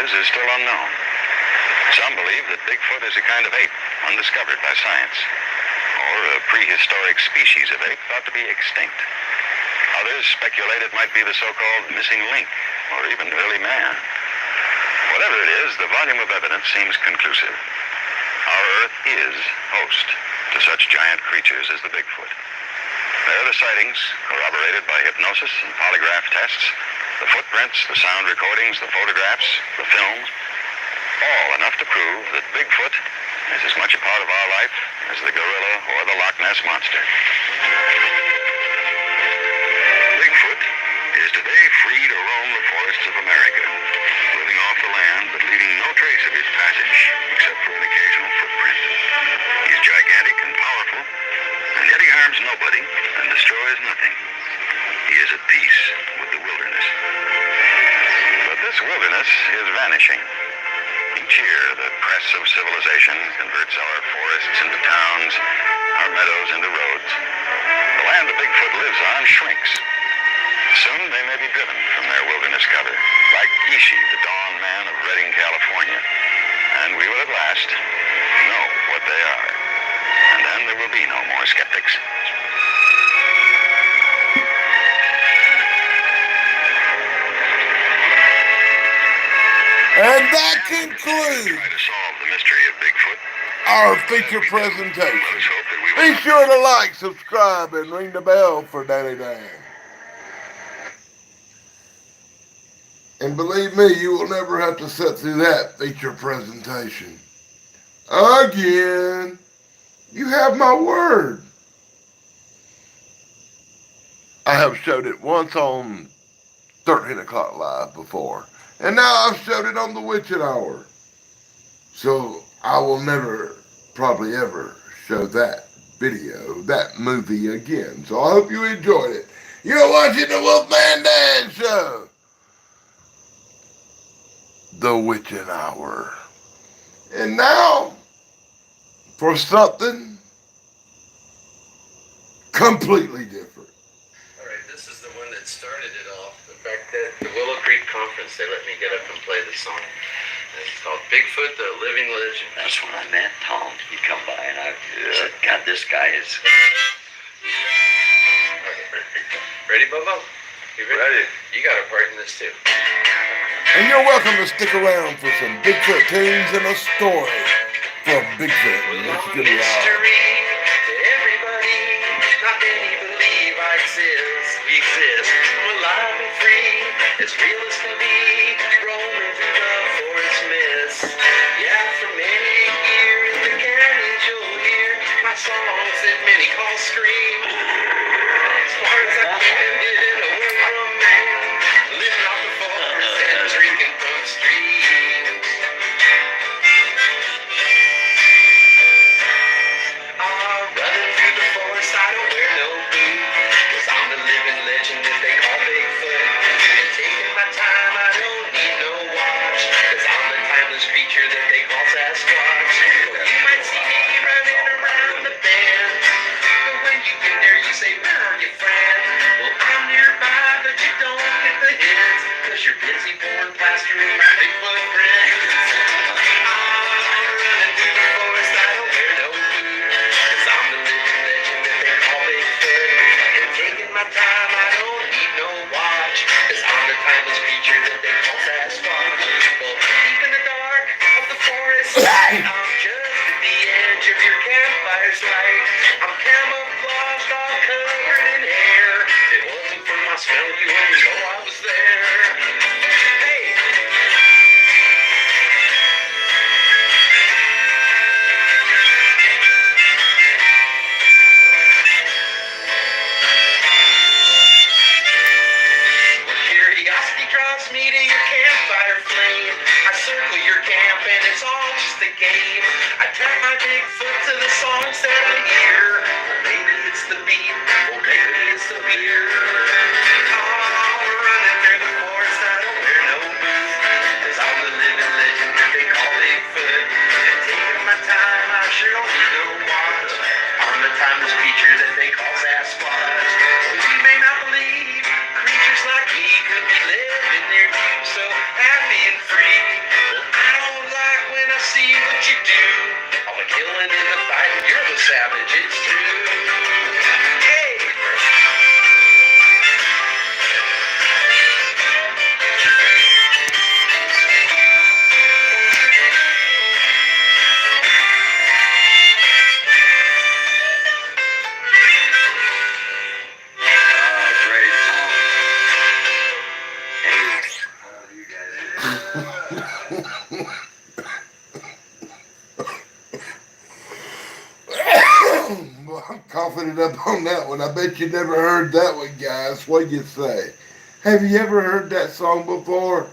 Is still unknown. Some believe that Bigfoot is a kind of ape, undiscovered by science, or a prehistoric species of ape thought to be extinct. Others speculate it might be the so-called missing link, or even early man. Whatever it is, the volume of evidence seems conclusive. Our Earth is host to such giant creatures as the Bigfoot. There are the sightings, corroborated by hypnosis and polygraph tests, the footprints, the sound recordings, the photographs, the films, all enough to prove that Bigfoot is as much a part of our life as the gorilla or the Loch Ness Monster. Bigfoot is today free to roam the forests of America, living off the land but leaving no trace of his passage except for an occasional footprint. He's gigantic and powerful, and yet he harms nobody and destroys nothing. He is at peace with the wilderness. But this wilderness is vanishing. Each year, the press of civilization converts our forests into towns, our meadows into roads. The land the Bigfoot lives on shrinks. Soon they may be driven from their wilderness cover, like Ishi, the dawn man of Redding, California. And we will at last know what they are. And then there will be no more skeptics. And that concludes our feature presentation. Be sure to like, subscribe, and ring the bell for Danny Dan. And believe me, you will never have to sit through that feature presentation again. You have my word. I have showed it once on 13 o'clock live before. And now I've showed it on the Witching Hour. So I will never, probably ever, show that video, that movie again. So I hope you enjoyed it. You're watching the Wolfman Dan Show. The Witching Hour. And now, for something completely different. All right, this is the one that started it off. In fact, at the Willow Creek Conference, they let me get up and play the song. It's called Bigfoot, the Living Legend. That's when I met Tom. He come by and I said, God, this guy is... Ready, Bobo? You ready? You got a part in this too. And you're welcome to stick around for some Bigfoot tunes and a story from Bigfoot. Mystery to everybody. Not many believe I exist. I'm alive and free, as real as can be. Roaming through the forest mist. Yeah, for many a year in the canyons you'll hear my songs that many call scream. As far as I can get it away from man, living off the forest and drinking from streams. Running through the forest, I don't wear no boot, 'cause I'm the living legend that they call Bigfoot. And taking my time, I don't need no watch, 'cause I'm the timeless creature that they call Sasquatch. You might see me running around the bend, but when you get there, you say, where are you, friend? Well, I'm nearby, but you don't get the hint, 'cause you're busy pouring plaster in my Bigfoot friends. I'm running through the forest, I don't wear no boot, 'cause I'm the living legend that they call Bigfoot. And taking my time, I don't need no watch, 'cause I'm the timeless creature that they call Sasquatch. Well, deep in the dark of the forest, I'm just at the edge of your campfire's light. I'm camouflaged, all covered in hair. If it wasn't for my smell, you wouldn't know I was there. Hey! Curiosity draws me to your campfire flame. I circle your camp and it's all just a game. I tap my Bigfoot to the songs that I hear. Or maybe it's the beat, or maybe it's the beer. Oh, running through the forest, I don't wear no boots, 'cause I'm the living legend that they call Bigfoot. And taking my time, I sure don't need no watch. I'm the timeless creature that they call Sasquatch. Well, you may not believe creatures like me could be living near you, so happy and free. Well, I don't like when I see what you do. All the killing and the fighting, you're the savage, it's true. Hey! Well, I'm coughing it up on that one. I bet you never heard that one, guys. What do you say? Have you ever heard that song before?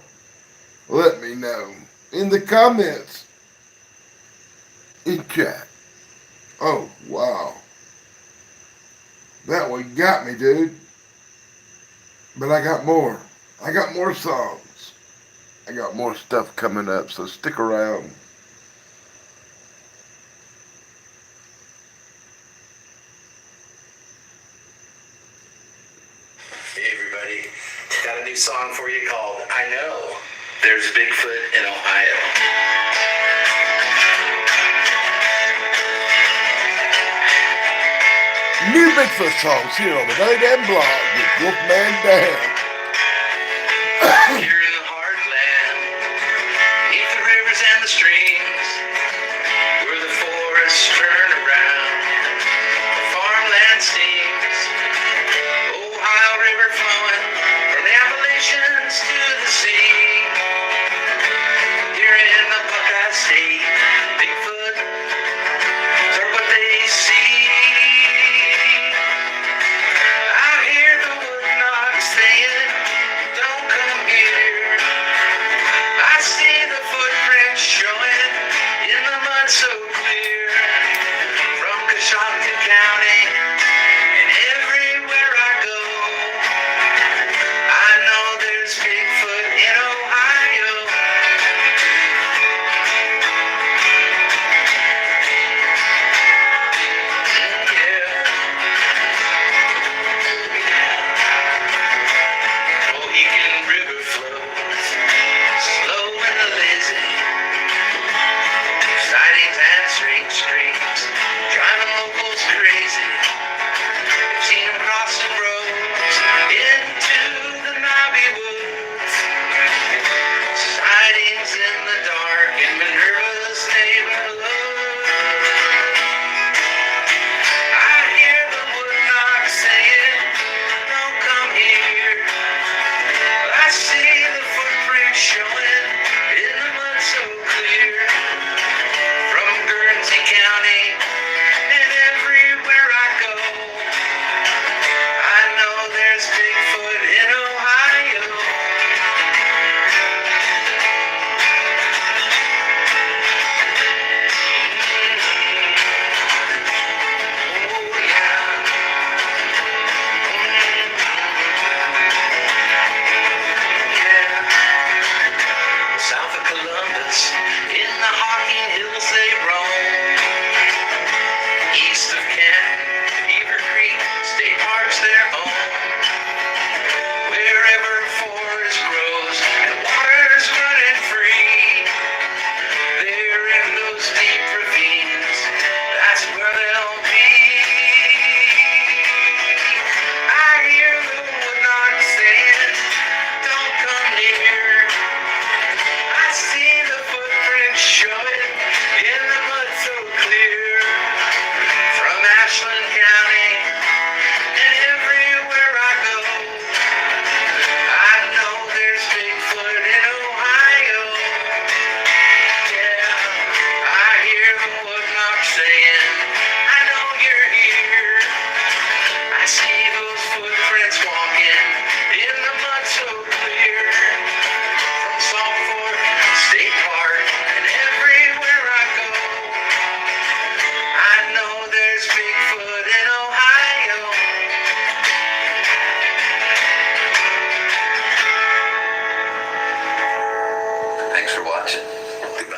Let me know in the comments, in chat. Oh, wow. That one got me, dude. But I got more. I got more songs. I got more stuff coming up, so stick around. Hey everybody, got a new song for you called I Know There's Bigfoot in Ohio. New Bigfoot songs here on the Very Damn Blog with Wolfman Dan. Here in the heartland, beneath the rivers and the streams, where the forests turn around, the farmland steams. Ohio River flowing from the Appalachians to the sea. Here in the Buckeye State, Bigfoot are what they see. I hear the woodknock saying, don't talks. Goodbye.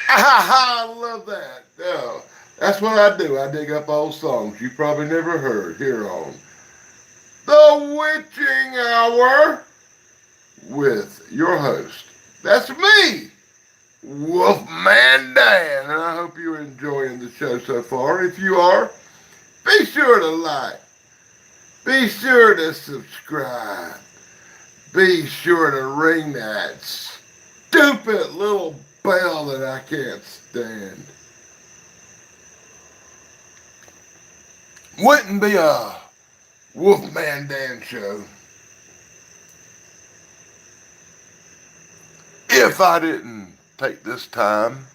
I love that. Yeah, that's what I do. I dig up old songs you probably never heard here on The Witching Hour with your host. That's me, Wolfman Dan, and I hope you're enjoying the show so far. If you are, be sure to like, be sure to subscribe, be sure to ring that stupid little bell that I can't stand. Wouldn't be a Wolfman Dan show if I didn't take this time.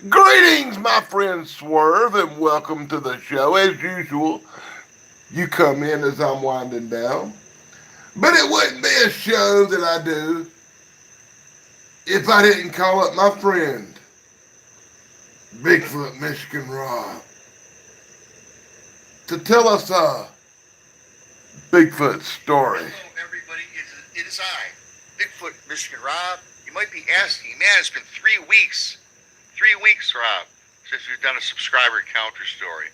Greetings, my friend Swerve, and welcome to the show. As usual, you come in as I'm winding down. But it wouldn't be a show that I do if I didn't call up my friend, Bigfoot Michigan Rob, to tell us a Bigfoot story. Hello, everybody. It is I, Bigfoot Michigan Rob. You might be asking, man, it's been 3 weeks. 3 weeks, Rob, since we've done a subscriber encounter story.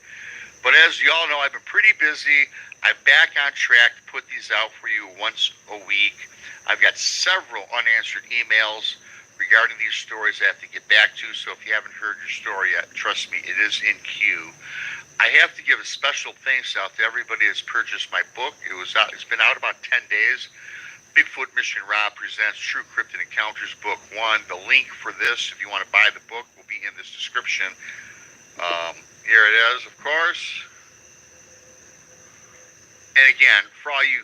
But as you all know, I've been pretty busy. I'm back on track to put these out for you once a week. I've got several unanswered emails regarding these stories I have to get back to. So if you haven't heard your story yet, trust me, it is in queue. I have to give a special thanks out to everybody that's purchased my book. It's been out about 10 days. Bigfoot Michigan Rob presents True Cryptid Encounters Book 1. The link for this, if you want to buy the book, will be in this description. Here it is, of course. And again, for all you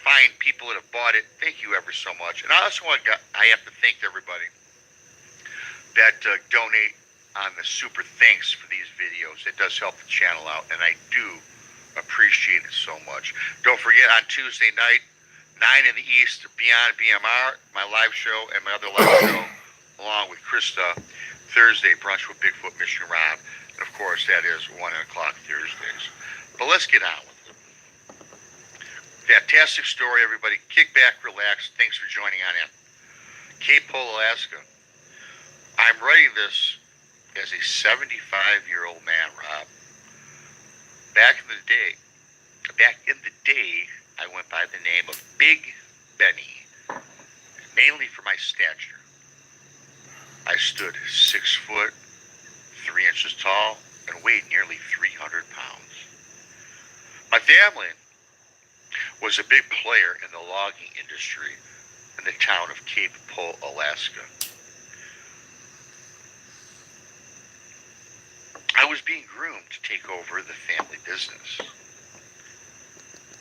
fine people that have bought it, thank you ever so much. And I also I have to thank everybody that donate on the super thanks for these videos. It does help the channel out, and I do appreciate it so much. Don't forget, on Tuesday night, 9 in the East, Beyond BMR, my live show, and my other live show, along with Krista, Thursday, Brunch with Bigfoot Michigan Rob. And of course, that is 1 o'clock Thursdays. But let's get on with it. Fantastic story, everybody. Kick back, relax. Thanks for joining on in. Cape Pole, Alaska. I'm writing this as a 75-year-old man, Rob. Back in the day, I went by the name of Big Benny, mainly for my stature. I stood 6 foot, 3 inches tall, and weighed nearly 300 pounds. My family was a big player in the logging industry in the town of Cape Pole, Alaska. I was being groomed to take over the family business.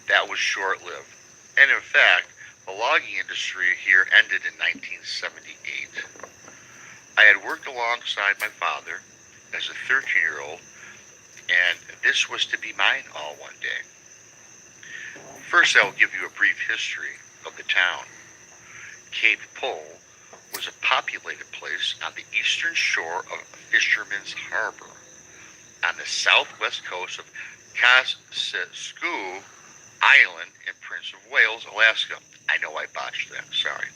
That was short-lived. And in fact, the logging industry here ended in 1978. I had worked alongside my father as a 13-year-old, and this was to be mine all one day. First, I will give you a brief history of the town. Cape Pole was a populated place on the eastern shore of Fisherman's Harbor, on the southwest coast of Kosciuszko Island in Prince of Wales, Alaska. I know I botched that, sorry.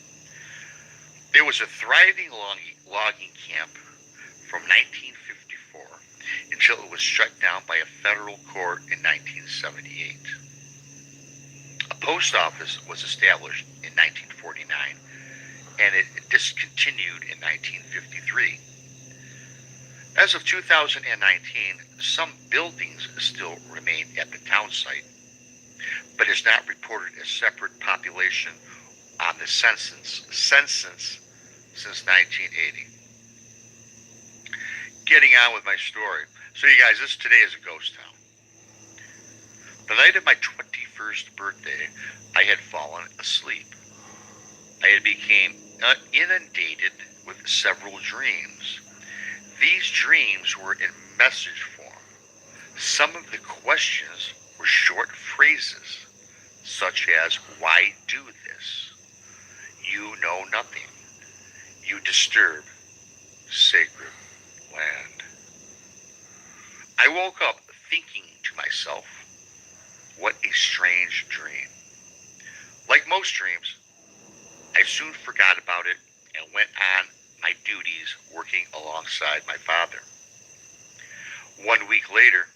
There was a thriving logging camp from 1954 until it was shut down by a federal court in 1978. A post office was established in 1949, and it discontinued in 1953. As of 2019, some buildings still remain at the town site, but is not reported as separate population on the census since 1980. Getting on with my story. So you guys, today is a ghost town. The night of my 21st birthday, I had fallen asleep. I had become inundated with several dreams. These dreams were in message form. Some of the questions were short phrases, such as, "Why do this? You know nothing. You disturb sacred land." I woke up thinking to myself, what a strange dream. Like most dreams, I soon forgot about it and went on my duties working alongside my father. 1 week later,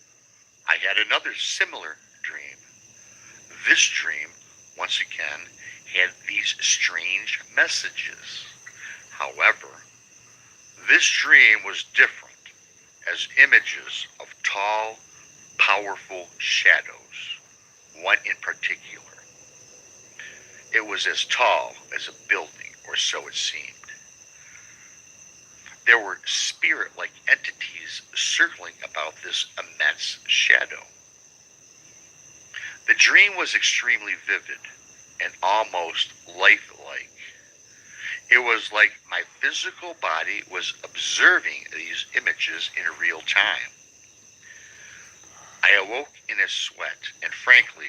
I had another similar dream. This dream, once again, had these strange messages. However, this dream was different, as images of tall, powerful shadows, one in particular. It was as tall as a building, or so it seemed. There were spirit-like entities circling about this immense shadow. The dream was extremely vivid and almost lifelike. It was like my physical body was observing these images in real time. I awoke in a sweat, and frankly,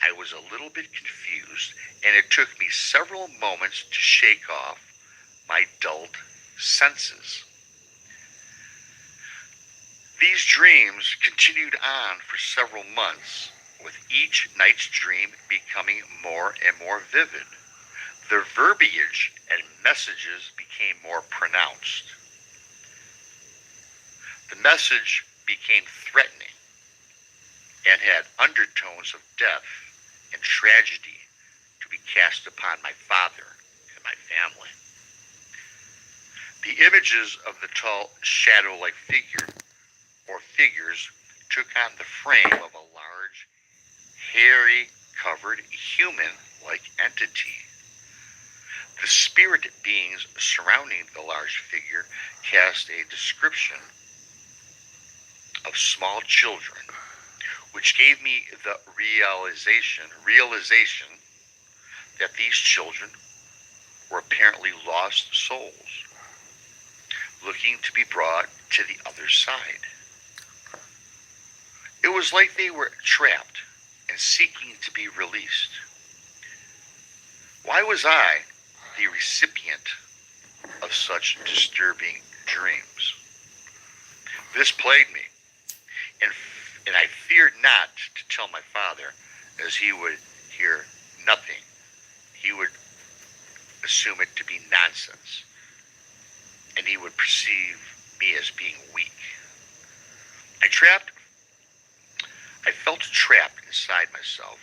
I was a little bit confused, and it took me several moments to shake off my dulled senses. These dreams continued on for several months, with each night's dream becoming more and more vivid. The verbiage and messages became more pronounced. The message became threatening and had undertones of death and tragedy to be cast upon my father and my family. The images of the tall shadow-like figure or figures took on the frame of a large, hairy, covered human-like entity. The spirit beings surrounding the large figure cast a description of small children, which gave me the realization that these children were apparently lost souls, looking to be brought to the other side. It was like they were trapped and seeking to be released. Why was I the recipient of such disturbing dreams? This plagued me, and I feared not to tell my father, as he would hear nothing. He would assume it to be nonsense, and he would perceive me as being weak. I felt trapped inside myself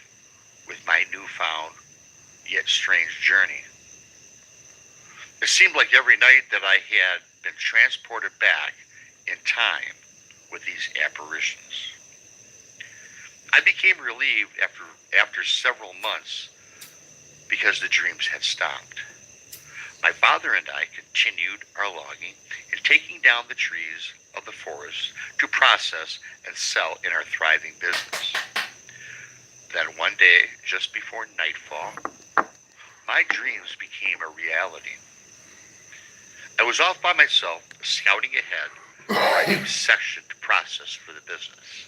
with my newfound yet strange journey. It seemed like every night that I had been transported back in time with these apparitions. I became relieved after several months because the dreams had stopped. My father and I continued our logging and taking down the trees of the forest to process and sell in our thriving business. Then one day, just before nightfall, my dreams became a reality. I was off by myself, scouting ahead for a new section to process for the business.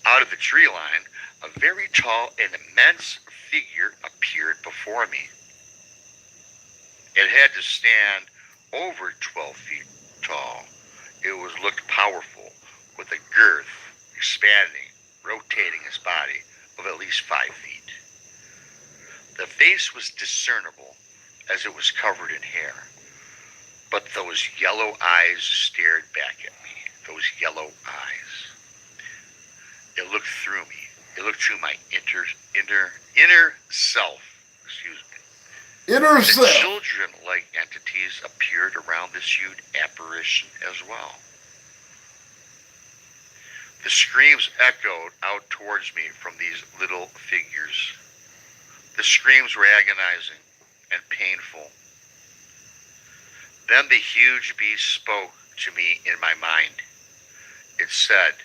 Out of the tree line, a very tall and immense figure appeared before me. It had to stand over 12 feet tall. It looked powerful, with a girth expanding, rotating its body of at least 5 feet. The face was discernible as it was covered in hair, but those yellow eyes stared back at me, those yellow eyes. It looked through me. It looked through my inner self, Inner The self. children-like entities appeared around this huge apparition as well. The screams echoed out towards me from these little figures. The screams were agonizing and painful. Then the huge beast spoke to me in my mind. It said,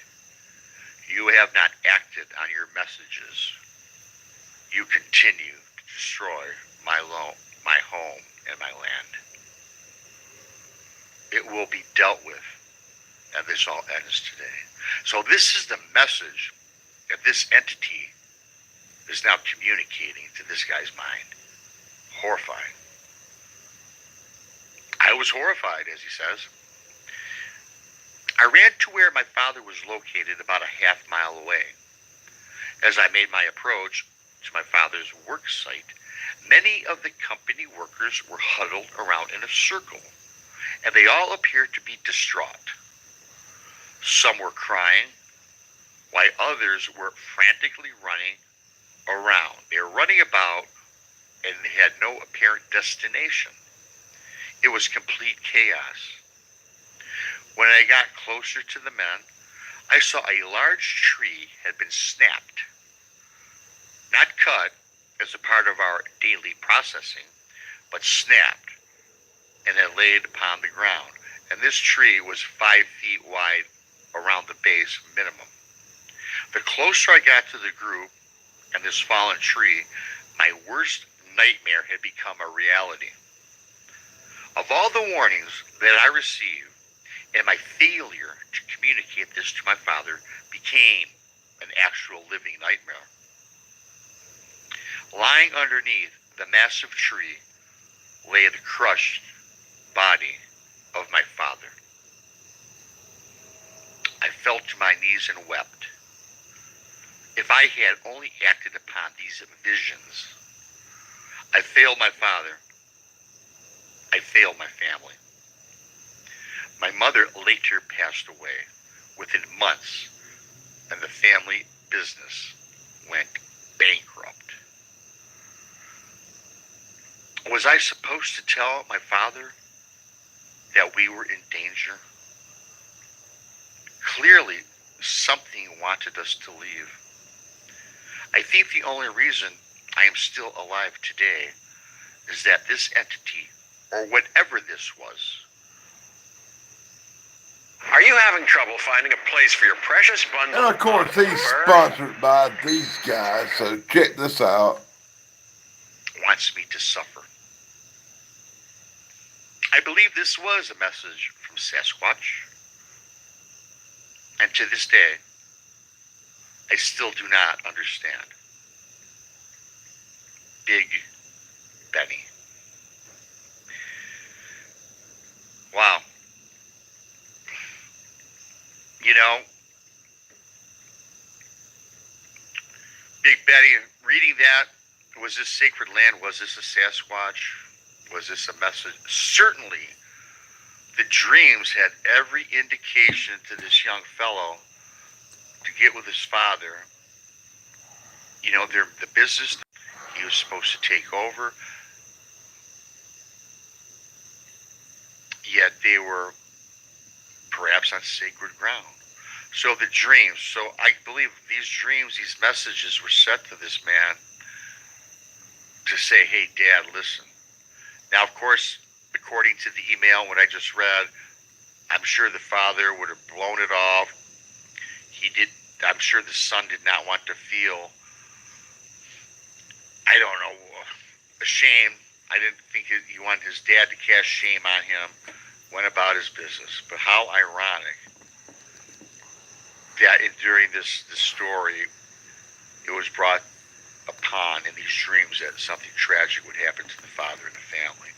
"You have not acted on your messages. You continue to destroy my home and my land. It will be dealt with, and this all ends today." So this is the message that this entity is now communicating to this guy's mind. Horrifying. I was horrified, as he says. I ran to where my father was located about a half mile away. As I made my approach, to my father's work site, many of the company workers were huddled around in a circle, and they all appeared to be distraught. Some were crying, while others were frantically running around. They were running about and they had no apparent destination. It was complete chaos. When I got closer to the men, I saw a large tree had been snapped, not cut as a part of our daily processing, but snapped and then laid upon the ground. And this tree was 5 feet wide around the base minimum. The closer I got to the group and this fallen tree, my worst nightmare had become a reality. Of all the warnings that I received, and my failure to communicate this to my father became an actual living nightmare. Lying underneath the massive tree lay the crushed body of my father. I fell to my knees and wept. If I had only acted upon these visions, I failed my father. I failed my family. My mother later passed away within months, and the family business went bankrupt. Was I supposed to tell my father that we were in danger? Clearly, something wanted us to leave. I think the only reason I am still alive today is that this entity, or whatever this was. Are you having trouble finding a place for your precious bundle? And of course, he's sponsored by these guys, so check this out. Wants me to suffer. I believe this was a message from Sasquatch. And to this day, I still do not understand. Big Benny. Wow. You know, Big Betty, reading that, was this sacred land? Was this a Sasquatch? Was this a message? Certainly, the dreams had every indication to this young fellow to get with his father. You know, the business he was supposed to take over, yet they were perhaps on sacred ground. So the dreams, so I believe these dreams, these messages were set to this man to say, hey, Dad, listen. Now, of course, according to the email, what I just read, I'm sure the father would have blown it off. I'm sure the son did not want to feel, I don't know, ashamed. I didn't think he wanted his dad to cast shame on him, went about his business. But how ironic that during this story, it was brought upon in these dreams that something tragic would happen to the father and the family.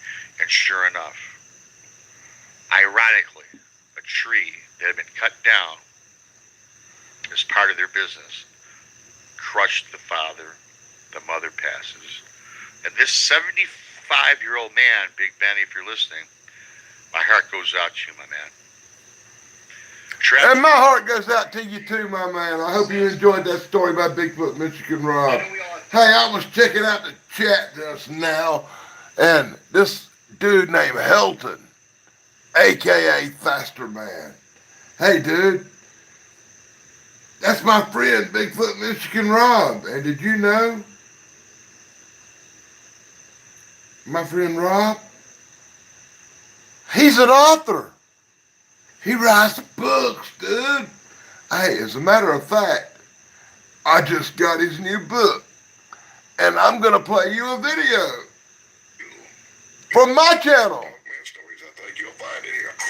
And sure enough, ironically, a tree that had been cut down as part of their business crushed the father, the mother passes. And this 75-year-old man, Big Benny, if you're listening, my heart goes out to you, my man. And my heart goes out to you too, my man. I hope you enjoyed that story by Bigfoot, Michigan Rob. Hey, I was checking out the chat just now, and this dude named Helton, a.k.a. Faster Man. Hey, dude. That's my friend, Bigfoot, Michigan Rob. And did you know? My friend Rob, he's an author. He writes books, dude. Hey, as a matter of fact, I just got his new book, and I'm going to play you a video from my channel.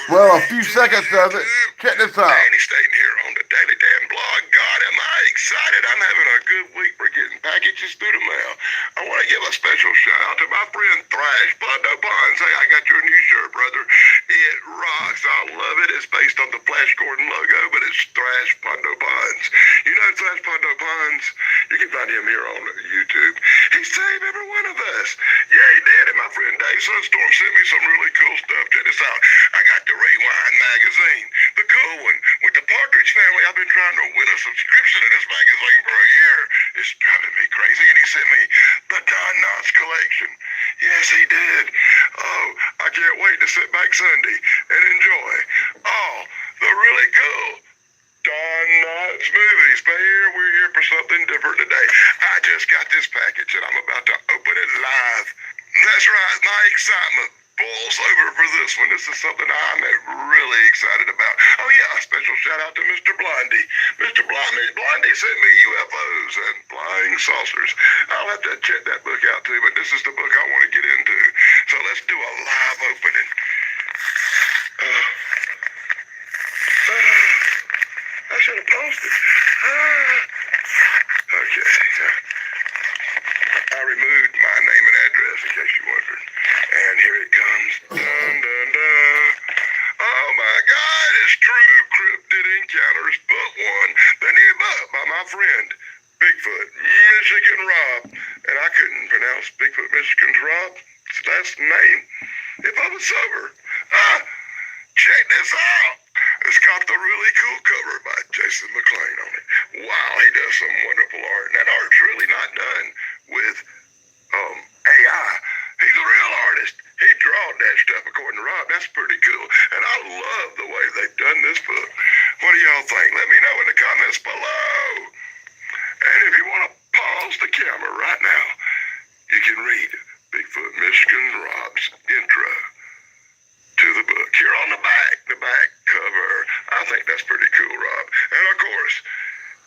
Well, a few seconds of it. Check this out. Danny Staten here on the Daily Dan blog. God, am I excited. excited. I'm having a good week for getting packages through the mail. I want to give a special shout out to my friend Thrash Pondo Ponds. Hey, I got your new shirt, brother. It rocks. I love it. It's based on the Flash Gordon logo, but it's Thrash Pondo Ponds. You know Thrash Pondo Ponds? You can find him here on YouTube. He saved every one of us. Yeah, he did. And my friend Dave Sunstorm sent me some really cool stuff. Check this out. I got the Rewind magazine, the cool one with the Partridge Family. I've been trying to win a subscription to this magazine for a year. It's driving me crazy. And he sent me the Don Knotts collection. Yes, he did. Oh, I can't wait to sit back Sunday and enjoy all the really cool Don Knotts movies. But here, we're here for something different today. I just got this package and I'm about to open it live. That's right, my excitement boils over for this one. This is something I'm really excited about. Oh yeah, a special shout out to Mr. Blondie. Mr. Blondie sent me UFOs and flying saucers. I'll have to check that book out too, but this is the book I want to get into. So let's do a live opening. I should have posted. Okay. I removed my name and address in case you wondered. And here it comes. Dun, dun, dun. Oh my God, it's True Cryptid Encounters Book 1, the new book by my friend, Bigfoot, Michigan Rob. And I couldn't pronounce Bigfoot, Michigan's Rob. It's last name. If I was sober. Check this out. It's got the really cool cover by Jason McLean on it. Wow, he does some wonderful art. And that art's really not done with AI. He's a real artist. He drawed that stuff according to Rob. That's pretty cool. And I love the way they've done this book. What do y'all think? Let me know in the comments below. And if you want to pause the camera right now, you can read Bigfoot Michigan Rob's intro to the book. Here on the back cover. I think that's pretty cool, Rob. And of course,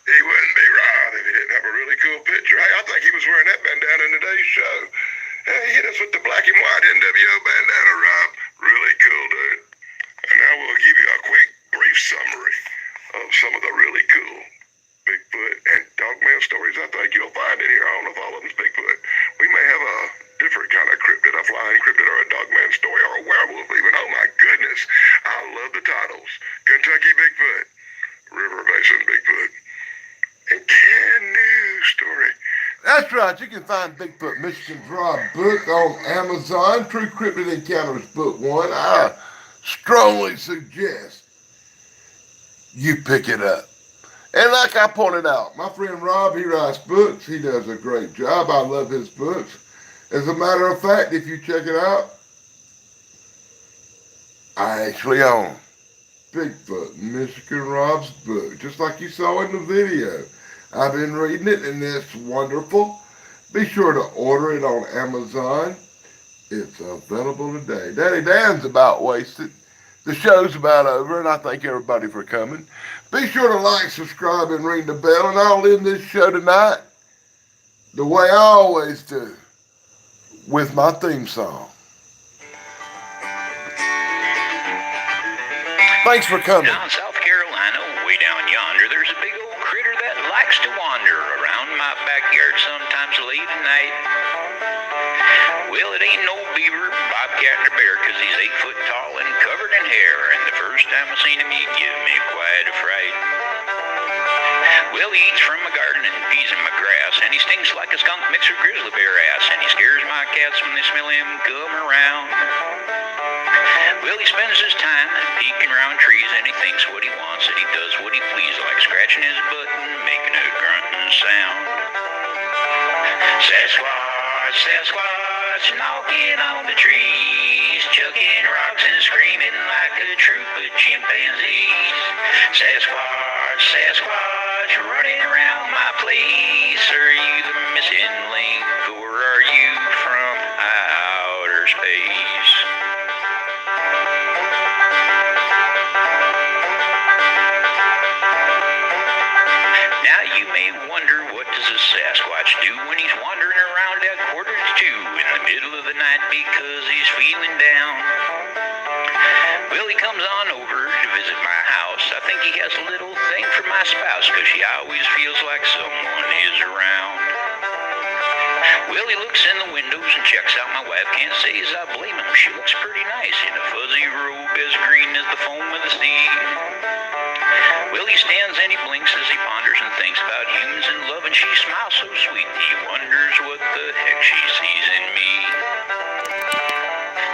he wouldn't be Rob if he didn't have a really cool picture. Hey, I think he was wearing that bandana in today's show. Hey, he hit us with the black and white NWO bandana, Rob. Really cool, dude. And now we'll give you a quick, brief summary of some of the really cool Bigfoot and Dogman stories I think you'll find in here. I don't know if all of them's Bigfoot. We may have a different kind of cryptid, a flying cryptid or a Dogman story or a werewolf even. Oh my goodness. I love the titles. Kentucky Bigfoot, River Basin Bigfoot, and Canoe Story. That's right. You can find Bigfoot Michigan's Rob book on Amazon. True Cryptid Encounters Book 1. I strongly suggest you pick it up. And like I pointed out, my friend Rob, he writes books. He does a great job. I love his books. As a matter of fact, if you check it out, I actually own Bigfoot Michigan Rob's book, just like you saw in the video. I've been reading it, and it's wonderful. Be sure to order it on Amazon. It's available today. Daddy Dan's about wasted. The show's about over, and I thank everybody for coming. Be sure to like, subscribe, and ring the bell, and I'll end this show tonight the way I always do, with my theme song. Thanks for coming. Down in South Carolina, way down yonder, there's a big old critter that likes to wander around my backyard sometimes late at night. Well, it ain't no beaver, bobcat, or bear, 'cause he's 8 foot tall and covered in hair, and the first time I seen him, he gave me quite a fright. Well, he eats from my garden and pees in my grass, and he stinks like a skunk mixed with grizzly bear ass, and he scares my cats when they smell him come around. Well, he spends his time peeking around trees, and he thinks what he wants, and he does what he pleases, like scratching his butt and making a grunting sound. Sasquatch, Sasquatch, knocking on the trees, chucking rocks and screaming like a troop of chimpanzees. Sasquatch, Sasquatch, running around my place. Are you the missing link, or are you from outer space? Now you may wonder, what does a Sasquatch do when he's wandering around at 1:45 in the middle of the night because he's feeling down? Well, he comes on over to visit my house. I think he has a little thing for my spouse, 'cause she always feels like someone is around. Well, he looks in the windows and checks out my wife. Can't say as I blame him. She looks pretty nice in a fuzzy robe as green as the foam of the sea. Well, he stands and he blinks as he ponders and thinks about humans and love, and she smiles so sweet. He wonders what the heck she sees in me.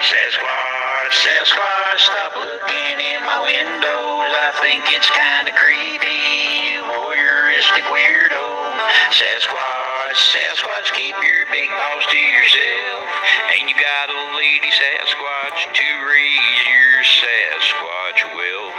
Sasquatch, Sasquatch, stop looking in my windows. I think it's kinda creepy, you voyeuristic weirdo. Sasquatch, Sasquatch, keep your big paws to yourself. Ain't you got a lady Sasquatch to raise your Sasquatch well?